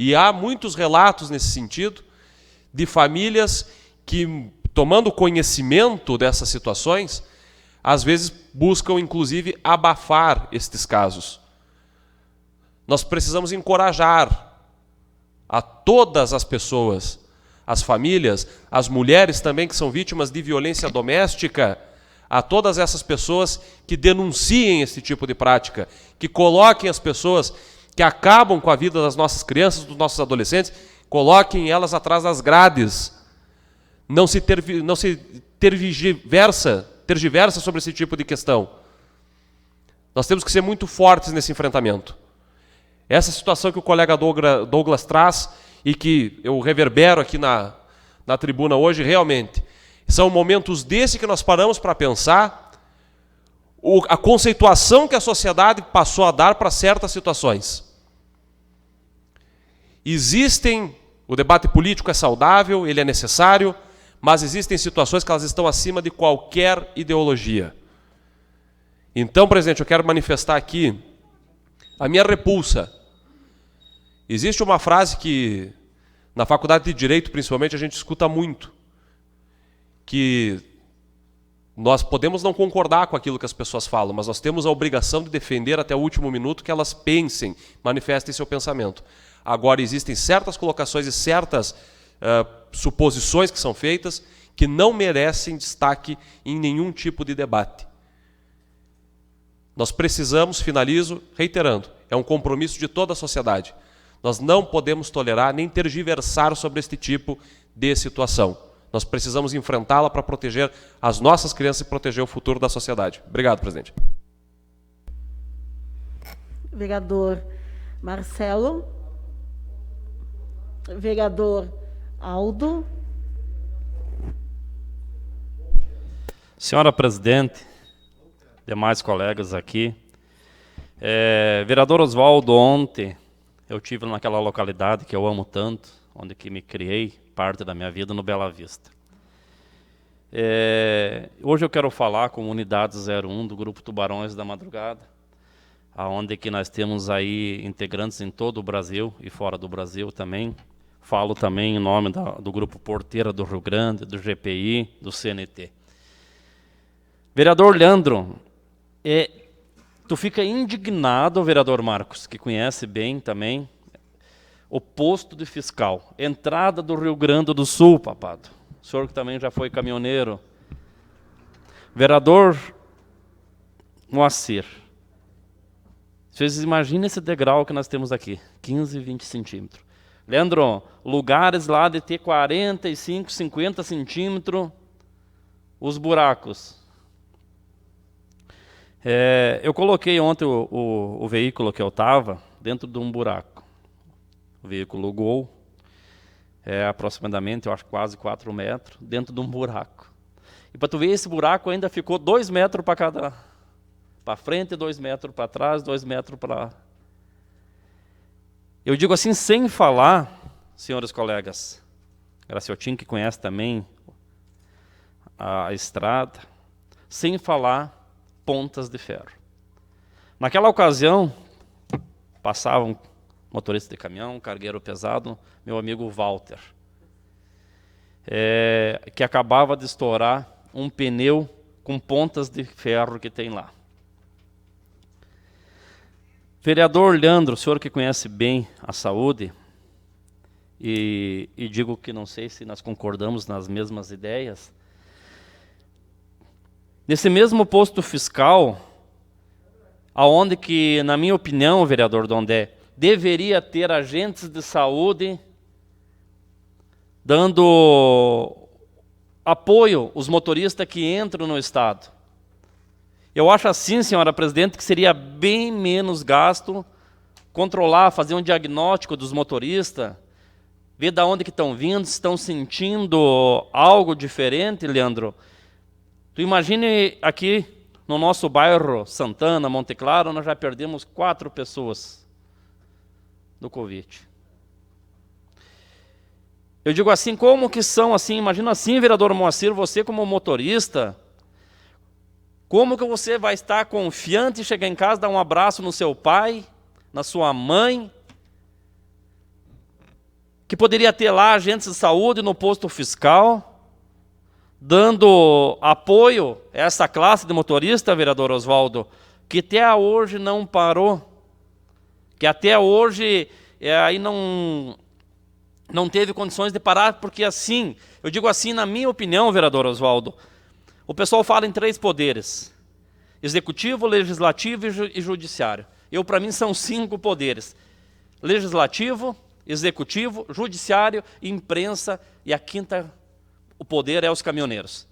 E há muitos relatos nesse sentido de famílias que, tomando conhecimento dessas situações, às vezes buscam, inclusive, abafar estes casos. Nós precisamos encorajar a todas as pessoas, as famílias, as mulheres também que são vítimas de violência doméstica, a todas essas pessoas que denunciem esse tipo de prática, que coloquem as pessoas que acabam com a vida das nossas crianças, dos nossos adolescentes, coloquem elas atrás das grades. Não se tergiversa sobre esse tipo de questão. Nós temos que ser muito fortes nesse enfrentamento. Essa situação que o colega Douglas traz e que eu reverbero aqui na tribuna hoje, realmente, são momentos desse que nós paramos para pensar a conceituação que a sociedade passou a dar para certas situações. O debate político é saudável, ele é necessário, mas existem situações que elas estão acima de qualquer ideologia. Então, presidente, eu quero manifestar aqui a minha repulsa. Existe uma frase que, na faculdade de Direito, principalmente, a gente escuta muito, que nós podemos não concordar com aquilo que as pessoas falam, mas nós temos a obrigação de defender até o último minuto que elas pensem, manifestem seu pensamento. Agora, existem certas colocações e certas suposições que são feitas que não merecem destaque em nenhum tipo de debate. Nós precisamos, finalizo, reiterando, é um compromisso de toda a sociedade. Nós não podemos tolerar nem tergiversar sobre este tipo de situação. Nós precisamos enfrentá-la para proteger as nossas crianças e proteger o futuro da sociedade. Obrigado, presidente. Vereador Marcelo. Vereador Aldo. Senhora presidente, demais colegas aqui. Vereador Oswaldo, ontem eu estive naquela localidade que eu amo tanto, onde que me criei parte da minha vida, no Bela Vista. Hoje eu quero falar com a Unidade 01 do Grupo Tubarões da Madrugada, onde que nós temos aí integrantes em todo o Brasil e fora do Brasil também. Falo também em nome do Grupo Porteira do Rio Grande, do GPI, do CNT. Vereador Leandro, tu fica indignado, vereador Marcos, que conhece bem também, o posto de fiscal, entrada do Rio Grande do Sul, papado. O senhor que também já foi caminhoneiro. Vereador Moacir, vocês imaginem esse degrau que nós temos aqui, 15, 20 centímetros. Leandro, lugares lá de ter 45, 50 centímetros, os buracos. Eu coloquei ontem o veículo que eu estava dentro de um buraco. O veículo Gol, aproximadamente, eu acho quase 4 metros, dentro de um buraco. E para tu ver, esse buraco ainda ficou 2 metros para frente, 2 metros para trás, 2 metros para... Eu digo assim, sem falar, senhores colegas, Graciotinho que conhece também a estrada, sem falar pontas de ferro. Naquela ocasião, passava um motorista de caminhão, cargueiro pesado, meu amigo Walter, que acabava de estourar um pneu com pontas de ferro que tem lá. Vereador Leandro, o senhor que conhece bem a saúde, e digo que não sei se nós concordamos nas mesmas ideias, nesse mesmo posto fiscal, aonde que, na minha opinião, vereador Dondé, deveria ter agentes de saúde dando apoio aos motoristas que entram no estado. Eu acho assim, senhora presidente, que seria bem menos gasto controlar, fazer um diagnóstico dos motoristas, ver de onde que estão vindo, se estão sentindo algo diferente, Leandro. Tu imagine aqui no nosso bairro Santana, Monte Claro, nós já perdemos 4 pessoas do Covid. Eu digo assim, como que são assim? Imagina assim, vereador Moacir, você como motorista, como que você vai estar confiante e chegar em casa, dar um abraço no seu pai, na sua mãe, que poderia ter lá agentes de saúde no posto fiscal, dando apoio a essa classe de motorista, vereador Oswaldo, que até hoje não parou, que até hoje aí não teve condições de parar, porque assim, eu digo assim, na minha opinião, vereador Oswaldo, o pessoal fala em 3 poderes: executivo, legislativo e judiciário. Para mim, são 5 poderes: legislativo, executivo, judiciário, imprensa, e a 5ª, o poder é os caminhoneiros.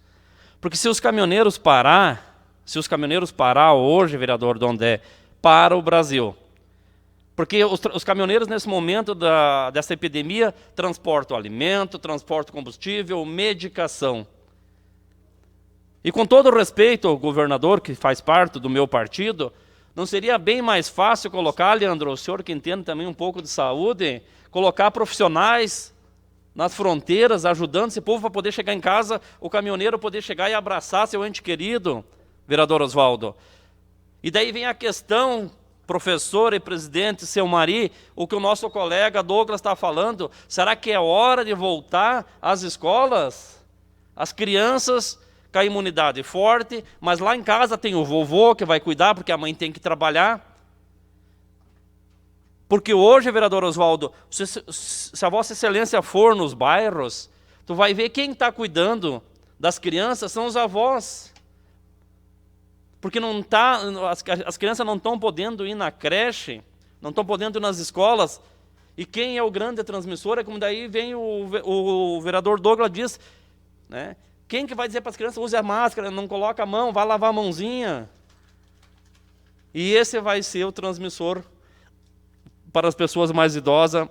Porque se os caminhoneiros parar hoje, vereador Dondé, para o Brasil. Porque os caminhoneiros, nesse momento dessa epidemia, transportam alimento, transportam combustível, medicação. E com todo respeito ao governador, que faz parte do meu partido, não seria bem mais fácil colocar, Leandro, o senhor que entende também um pouco de saúde, colocar profissionais nas fronteiras, ajudando esse povo para poder chegar em casa, o caminhoneiro poder chegar e abraçar seu ente querido, vereador Oswaldo. E daí vem a questão, professor e presidente, seu Mari, o que o nosso colega Douglas está falando, será que é hora de voltar às escolas? As crianças com a imunidade forte, mas lá em casa tem o vovô que vai cuidar, porque a mãe tem que trabalhar. Porque hoje, vereador Oswaldo, se a Vossa Excelência for nos bairros, tu vai ver quem está cuidando das crianças são os avós. Porque as crianças não estão podendo ir na creche, não estão podendo ir nas escolas. E quem é o grande transmissor é como daí vem o vereador Douglas diz, né? Quem que vai dizer para as crianças, use a máscara, não coloca a mão, vai lavar a mãozinha? E esse vai ser o transmissor para as pessoas mais idosas,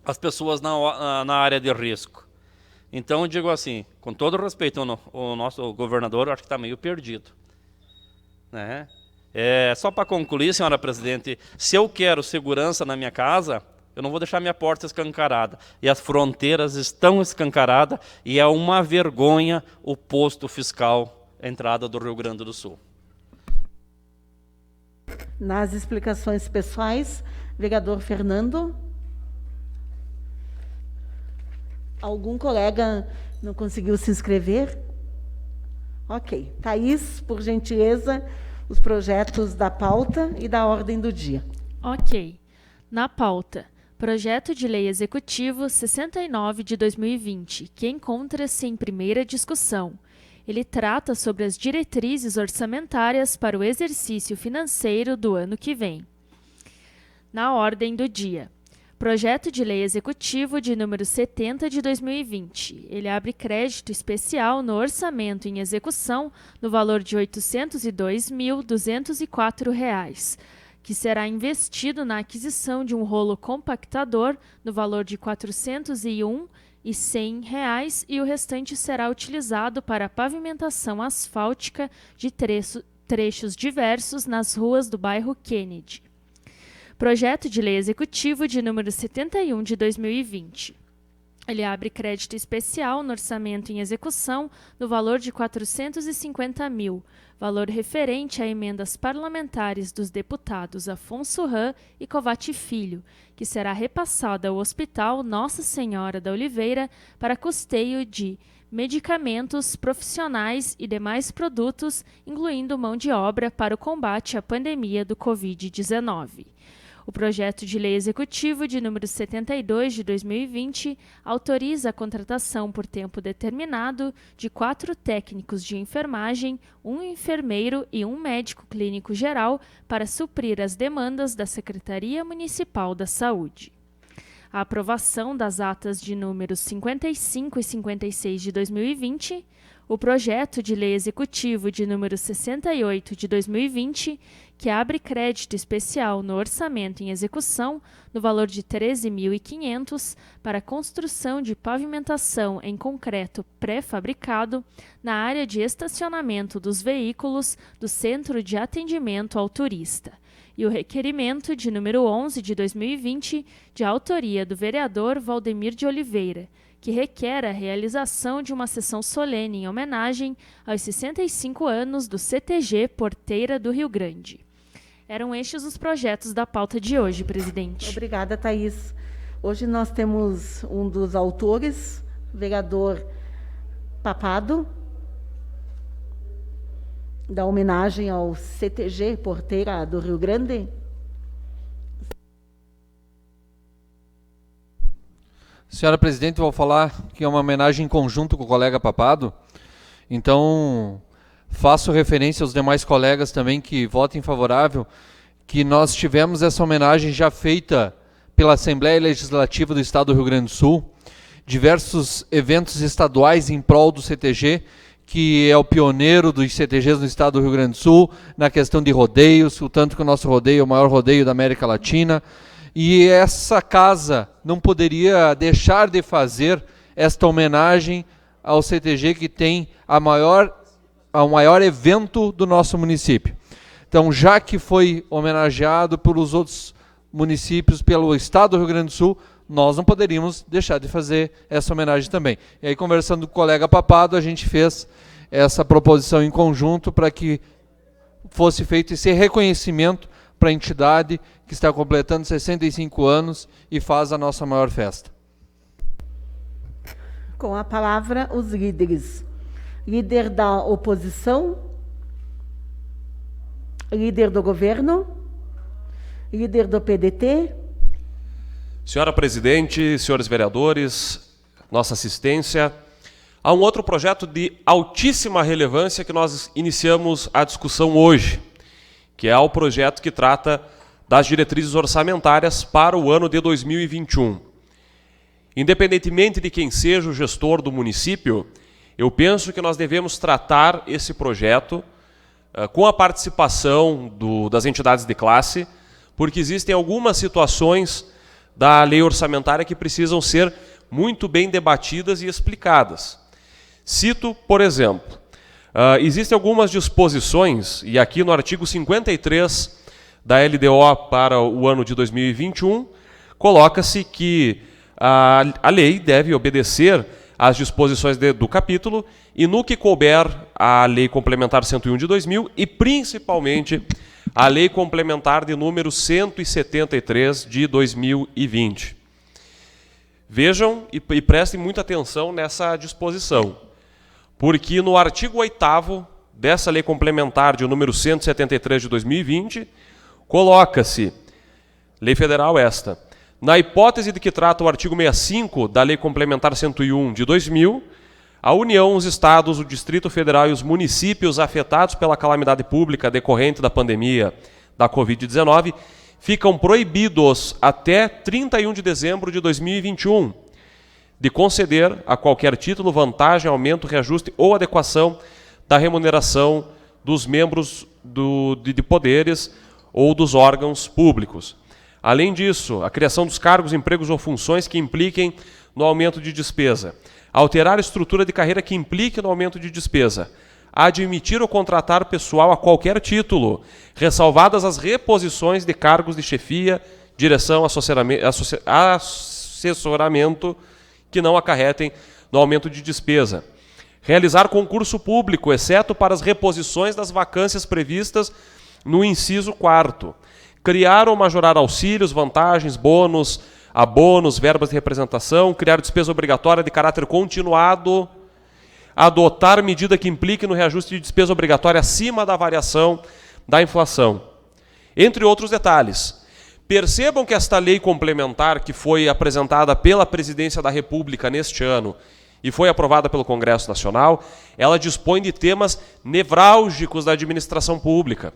as pessoas na área de risco. Então, eu digo assim, com todo respeito ao nosso governador, eu acho que está meio perdido. Né? Só para concluir, senhora presidente, se eu quero segurança na minha casa, eu não vou deixar minha porta escancarada. E as fronteiras estão escancaradas e é uma vergonha o posto fiscal, a entrada do Rio Grande do Sul. Nas explicações pessoais, vereador Fernando. Algum colega não conseguiu se inscrever? Ok. Thaís, por gentileza, os projetos da pauta e da ordem do dia. Ok. Na pauta, projeto de lei executivo 69 de 2020, que encontra-se em primeira discussão. Ele trata sobre as diretrizes orçamentárias para o exercício financeiro do ano que vem. Na ordem do dia, projeto de lei executivo de número 70 de 2020. Ele abre crédito especial no orçamento em execução no valor de R$ 802.204, que será investido na aquisição de um rolo compactador no valor de R$ 401.100 e o restante será utilizado para a pavimentação asfáltica de trechos diversos nas ruas do bairro Kennedy. Projeto de lei executivo de número 71 de 2020. Ele abre crédito especial no orçamento em execução no valor de R$ 450 mil, valor referente a emendas parlamentares dos deputados Afonso Ram e Covatti Filho, que será repassada ao Hospital Nossa Senhora da Oliveira para custeio de medicamentos, profissionais e demais produtos, incluindo mão de obra para o combate à pandemia do Covid-19. O projeto de lei executivo de número 72 de 2020 autoriza a contratação por tempo determinado de 4 técnicos de enfermagem, 1 enfermeiro e 1 médico clínico geral para suprir as demandas da Secretaria Municipal da Saúde. A aprovação das atas de números 55 e 56 de 2020, o projeto de lei executivo de número 68 de 2020, que abre crédito especial no orçamento em execução no valor de R$ 13.500 para a construção de pavimentação em concreto pré-fabricado na área de estacionamento dos veículos do Centro de Atendimento ao Turista. E o requerimento de número 11 de 2020, de autoria do vereador Valdemir de Oliveira, que requer a realização de uma sessão solene em homenagem aos 65 anos do CTG Porteira do Rio Grande. Eram estes os projetos da pauta de hoje, presidente. Obrigada, Thaís. Hoje nós temos um dos autores, vereador Papado, da homenagem ao CTG Porteira do Rio Grande. Senhora presidente, vou falar que é uma homenagem em conjunto com o colega Papado. Então, faço referência aos demais colegas também que votem favorável, que nós tivemos essa homenagem já feita pela Assembleia Legislativa do Estado do Rio Grande do Sul, diversos eventos estaduais em prol do CTG, que é o pioneiro dos CTGs no Estado do Rio Grande do Sul, na questão de rodeios, o tanto que o nosso rodeio é o maior rodeio da América Latina. E essa casa não poderia deixar de fazer esta homenagem ao CTG, que tem ao maior evento do nosso município. Então, já que foi homenageado pelos outros municípios, pelo Estado do Rio Grande do Sul, nós não poderíamos deixar de fazer essa homenagem também. E aí, conversando com o colega Papado, a gente fez essa proposição em conjunto para que fosse feito esse reconhecimento para a entidade que está completando 65 anos e faz a nossa maior festa. Com a palavra, os líderes. Líder da oposição, líder do governo, líder do PDT. Senhora presidente, senhores vereadores, nossa assistência, há um outro projeto de altíssima relevância que nós iniciamos a discussão hoje, que é o projeto que trata das diretrizes orçamentárias para o ano de 2021. Independentemente de quem seja o gestor do município, eu penso que nós devemos tratar esse projeto com a participação das entidades de classe, porque existem algumas situações da lei orçamentária que precisam ser muito bem debatidas e explicadas. Cito, por exemplo, existem algumas disposições, e aqui no artigo 53 da LDO para o ano de 2021, coloca-se que a lei deve obedecer às disposições do capítulo e no que couber a Lei Complementar 101 de 2000 e principalmente a Lei Complementar de número 173 de 2020. Vejam e prestem muita atenção nessa disposição, porque no artigo 8º dessa Lei Complementar de número 173 de 2020, coloca-se, lei federal esta, na hipótese de que trata o artigo 65 da Lei Complementar 101 de 2000, a União, os Estados, o Distrito Federal e os municípios afetados pela calamidade pública decorrente da pandemia da Covid-19 ficam proibidos até 31 de dezembro de 2021 de conceder a qualquer título, vantagem, aumento, reajuste ou adequação da remuneração dos membros de poderes ou dos órgãos públicos. Além disso, a criação dos cargos, empregos ou funções que impliquem no aumento de despesa, alterar a estrutura de carreira que implique no aumento de despesa, admitir ou contratar pessoal a qualquer título, ressalvadas as reposições de cargos de chefia, direção, assessoramento que não acarretem no aumento de despesa. Realizar concurso público, exceto para as reposições das vacâncias previstas no inciso 4º. Criar ou majorar auxílios, vantagens, bônus, abonos, verbas de representação, criar despesa obrigatória de caráter continuado, adotar medida que implique no reajuste de despesa obrigatória acima da variação da inflação. Entre outros detalhes. Percebam que esta lei complementar que foi apresentada pela Presidência da República neste ano e foi aprovada pelo Congresso Nacional, ela dispõe de temas nevrálgicos da administração pública.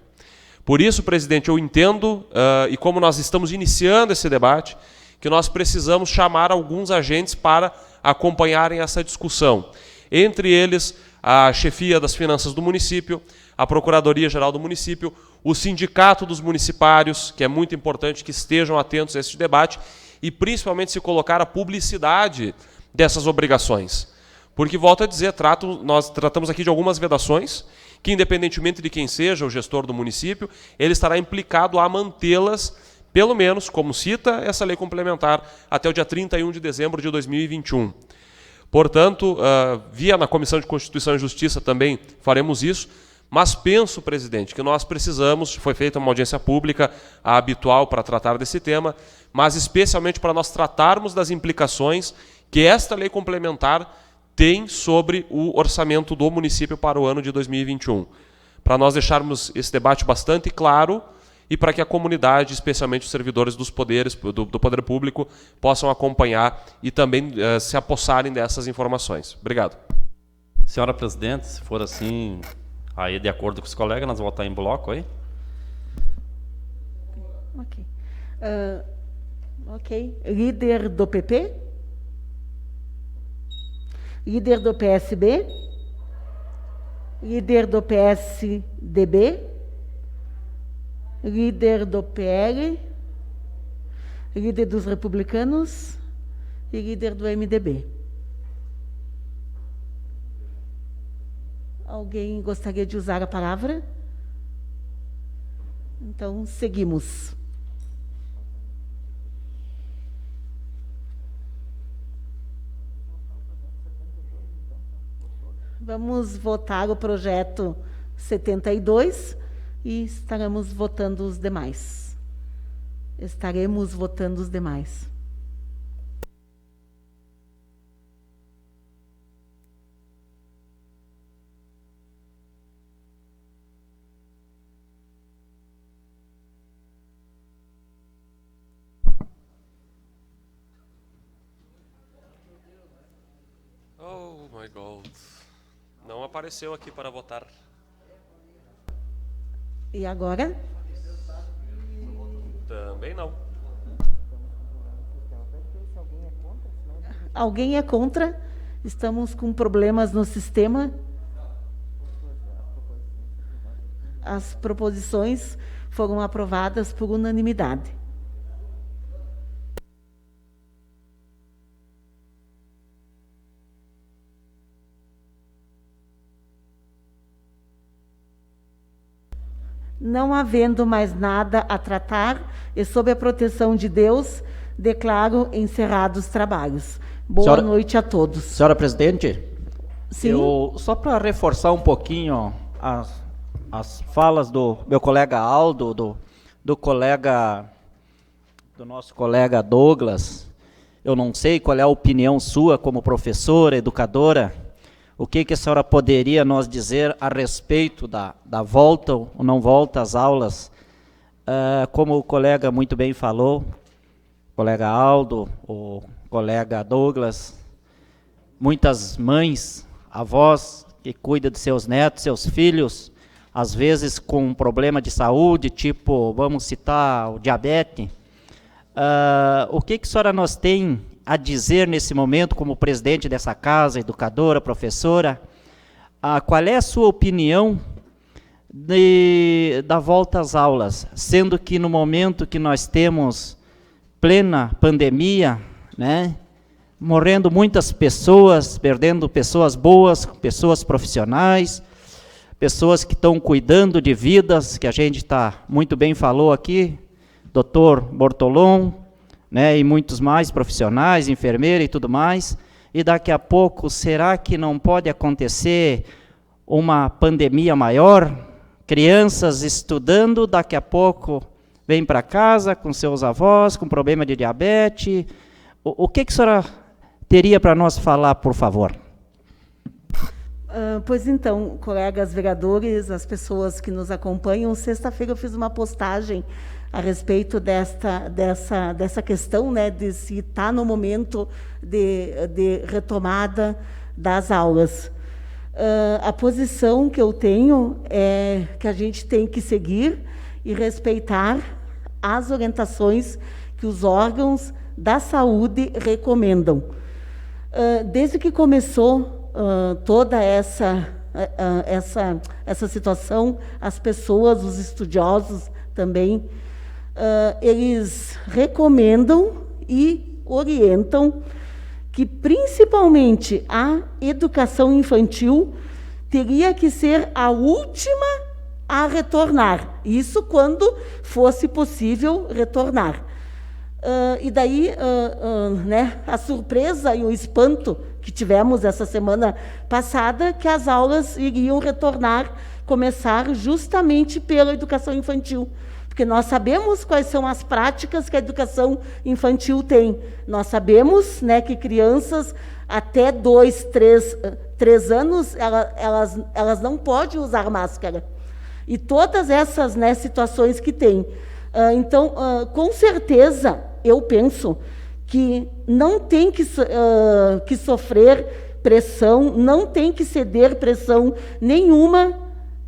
Por isso, presidente, eu entendo, e como nós estamos iniciando esse debate, que nós precisamos chamar alguns agentes para acompanharem essa discussão. Entre eles, a chefia das finanças do município, a Procuradoria-Geral do município, o Sindicato dos Municipários, que é muito importante que estejam atentos a esse debate, e principalmente se colocar a publicidade dessas obrigações. Porque, volto a dizer, nós tratamos aqui de algumas vedações, que independentemente de quem seja o gestor do município, ele estará implicado a mantê-las, pelo menos, como cita essa lei complementar, até o dia 31 de dezembro de 2021. Portanto, via na Comissão de Constituição e Justiça também faremos isso, Mas penso, presidente, que nós precisamos, foi feita uma audiência pública, a habitual para tratar desse tema, mas especialmente para nós tratarmos das implicações que esta lei complementar tem sobre o orçamento do município para o ano de 2021. Para nós deixarmos esse debate bastante claro e para que a comunidade, especialmente os servidores dos poderes, do poder público, possam acompanhar e também se apossarem dessas informações. Obrigado. Senhora presidente, se for assim, aí de acordo com os colegas, nós vamos votar em bloco aí? Ok. Ok. Líder do PP? Líder do PSB? Líder do PSDB? Líder do PL? Líder dos republicanos? E líder do MDB? Alguém gostaria de usar a palavra? Então, seguimos. Vamos votar o projeto 72 e estaremos votando os demais. Estaremos votando os demais. Oh, my God. Não apareceu aqui para votar. E agora? Também não. Alguém é contra? Estamos com problemas no sistema. As proposições foram aprovadas por unanimidade. Não havendo mais nada a tratar, e sob a proteção de Deus, declaro encerrados os trabalhos. Boa noite a todos. Senhora presidente, Sim. Só para reforçar um pouquinho as falas do meu colega Aldo, do nosso colega Douglas, eu não sei qual é a opinião sua como professora, educadora, o que a senhora poderia nos dizer a respeito da volta ou não volta às aulas? Como o colega muito bem falou, o colega Aldo, o colega Douglas, muitas mães, avós que cuidam de seus netos, seus filhos, às vezes com um problema de saúde, tipo, vamos citar o diabetes. O que a senhora nos tem a dizer nesse momento, como presidente dessa casa, educadora, professora, qual é a sua opinião da volta às aulas, sendo que no momento que nós temos plena pandemia, né, morrendo muitas pessoas, perdendo pessoas boas, pessoas profissionais, pessoas que estão cuidando de vidas, que a gente muito bem falou aqui, doutor Bortolom, né, e muitos mais profissionais, enfermeira e tudo mais, e daqui a pouco, será que não pode acontecer uma pandemia maior? Crianças estudando, daqui a pouco vêm para casa com seus avós, com problema de diabetes. O que a senhora teria para nós falar, por favor? Pois então, colegas vereadores, as pessoas que nos acompanham, sexta-feira eu fiz uma postagem a respeito dessa questão, né, de se está no momento de retomada das aulas. A posição que eu tenho é que a gente tem que seguir e respeitar as orientações que os órgãos da saúde recomendam. Desde que começou toda essa situação, as pessoas, os estudiosos também, eles recomendam e orientam que, principalmente, a educação infantil teria que ser a última a retornar. Isso quando fosse possível retornar. E daí, né, a surpresa e o espanto que tivemos essa semana passada, que as aulas iriam começar justamente pela educação infantil. Porque nós sabemos quais são as práticas que a educação infantil tem. Nós sabemos, né, que crianças até 2, 3 anos, elas não podem usar máscara. E todas essas, né, situações que tem. Então, com certeza, eu penso que não tem que sofrer pressão, não tem que ceder pressão nenhuma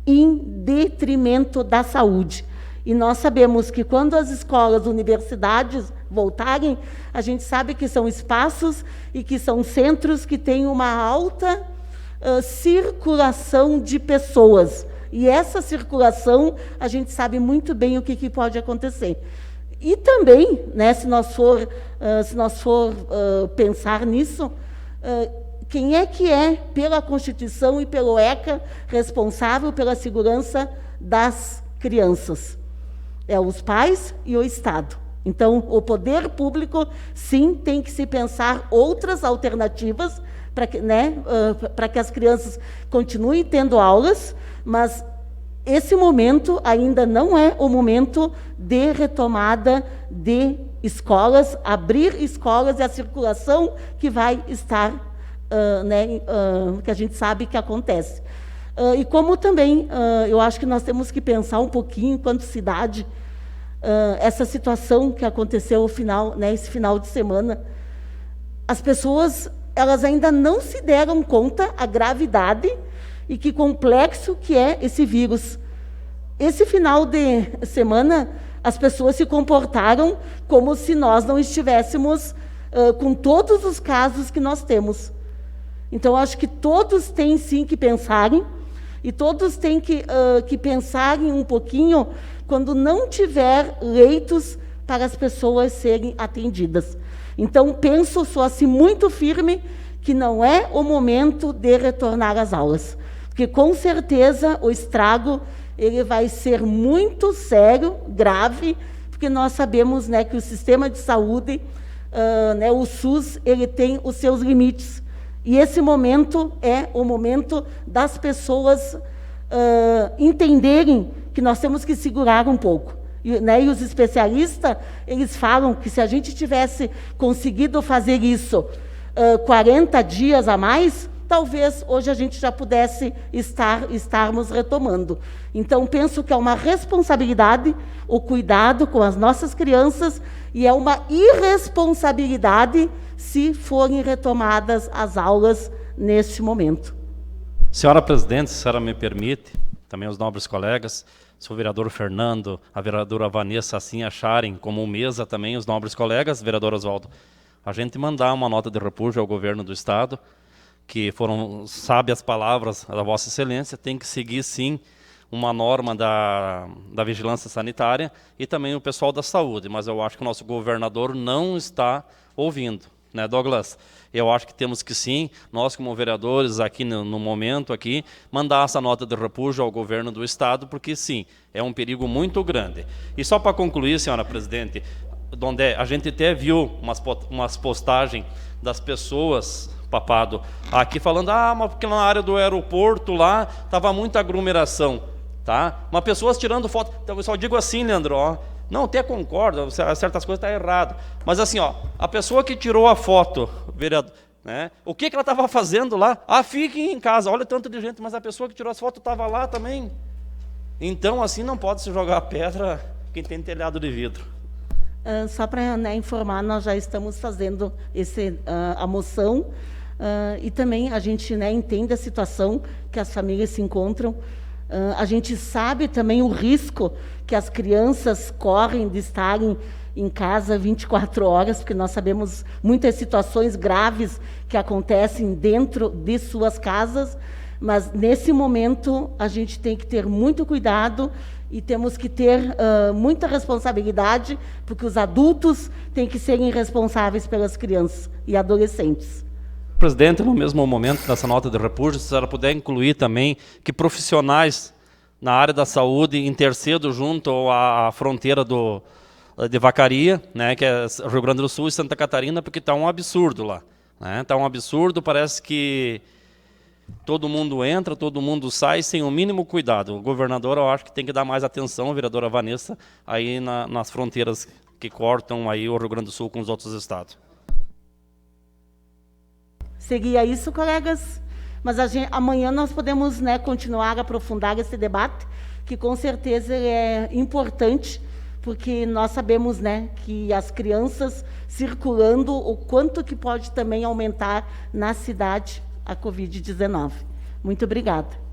em detrimento da saúde. E nós sabemos que quando as escolas, universidades voltarem, a gente sabe que são espaços e que são centros que têm uma alta circulação de pessoas. E essa circulação, a gente sabe muito bem o que pode acontecer. E também, né, se nós for pensar nisso, quem é que é, pela Constituição e pelo ECA, responsável pela segurança das crianças? É os pais e o Estado. Então, o poder público, sim, tem que se pensar outras alternativas para que, né, para que as crianças continuem tendo aulas, mas esse momento ainda não é o momento de retomada de escolas, abrir escolas e a circulação que vai estar, né, que a gente sabe que acontece. E como também, eu acho que nós temos que pensar um pouquinho, enquanto cidade, essa situação que aconteceu né, esse final de semana. As pessoas, elas ainda não se deram conta a gravidade e que complexo que é esse vírus. Esse final de semana, as pessoas se comportaram como se nós não estivéssemos com todos os casos que nós temos. Então, acho que todos têm, sim, que pensarem, e todos têm que pensarem um pouquinho quando não tiver leitos para as pessoas serem atendidas. Então, penso, sou assim muito firme, que não é o momento de retornar às aulas. Porque, com certeza, o estrago ele vai ser muito sério, grave, porque nós sabemos, né, que o sistema de saúde, né, o SUS, ele tem os seus limites. E esse momento é o momento das pessoas entenderem que nós temos que segurar um pouco. E os especialistas, eles falam que se a gente tivesse conseguido fazer isso 40 dias a mais, talvez hoje a gente já pudesse estarmos retomando. Então, penso que é uma responsabilidade o cuidado com as nossas crianças e é uma irresponsabilidade se forem retomadas as aulas neste momento. Senhora Presidente, se a senhora me permite, também os nobres colegas, se o vereador Fernando, a vereadora Vanessa assim acharem, como mesa também os nobres colegas, vereador Oswaldo, a gente mandar uma nota de repúdio ao governo do Estado, que foram sábias palavras da Vossa Excelência, tem que seguir sim uma norma da vigilância sanitária e também o pessoal da saúde, mas eu acho que o nosso governador não está ouvindo, né, Douglas? Eu acho que temos que sim, nós como vereadores aqui no momento aqui, mandar essa nota de repúdio ao governo do Estado, porque sim, é um perigo muito grande. E só para concluir, senhora Presidente, Dondé, a gente até viu umas postagens das pessoas, Papado, aqui falando, mas porque na área do aeroporto lá estava muita aglomeração, tá? Mas pessoas tirando foto, então eu só digo assim, Leandro, ó, não, até concordo, certas coisas estão erradas, mas assim, ó, a pessoa que tirou a foto, vereador, né, o que ela estava fazendo lá? Fique em casa, olha tanto de gente, mas a pessoa que tirou as fotos estava lá também. Então, assim, não pode se jogar pedra quem tem telhado de vidro. Só para, né, informar, nós já estamos fazendo a moção, e também a gente, né, entende a situação que as famílias se encontram. A gente sabe também o risco que as crianças correm de estarem em casa 24 horas, porque nós sabemos muitas situações graves que acontecem dentro de suas casas, mas nesse momento a gente tem que ter muito cuidado e temos que ter muita responsabilidade, porque os adultos têm que serem responsáveis pelas crianças e adolescentes. Presidente, no mesmo momento dessa nota de repúdio, se a senhora puder incluir também que profissionais na área da saúde intercedam junto à fronteira de Vacaria, né, que é Rio Grande do Sul e Santa Catarina, porque está um absurdo lá. Está um absurdo, parece que todo mundo entra, todo mundo sai sem o mínimo cuidado. O governador, eu acho que tem que dar mais atenção, a vereadora Vanessa, aí nas fronteiras que cortam aí o Rio Grande do Sul com os outros estados. Seria isso, colegas? Mas amanhã nós podemos, né, continuar a aprofundar esse debate, que com certeza ele é importante, porque nós sabemos, né, que as crianças circulando, o quanto que pode também aumentar na cidade a Covid-19. Muito obrigada.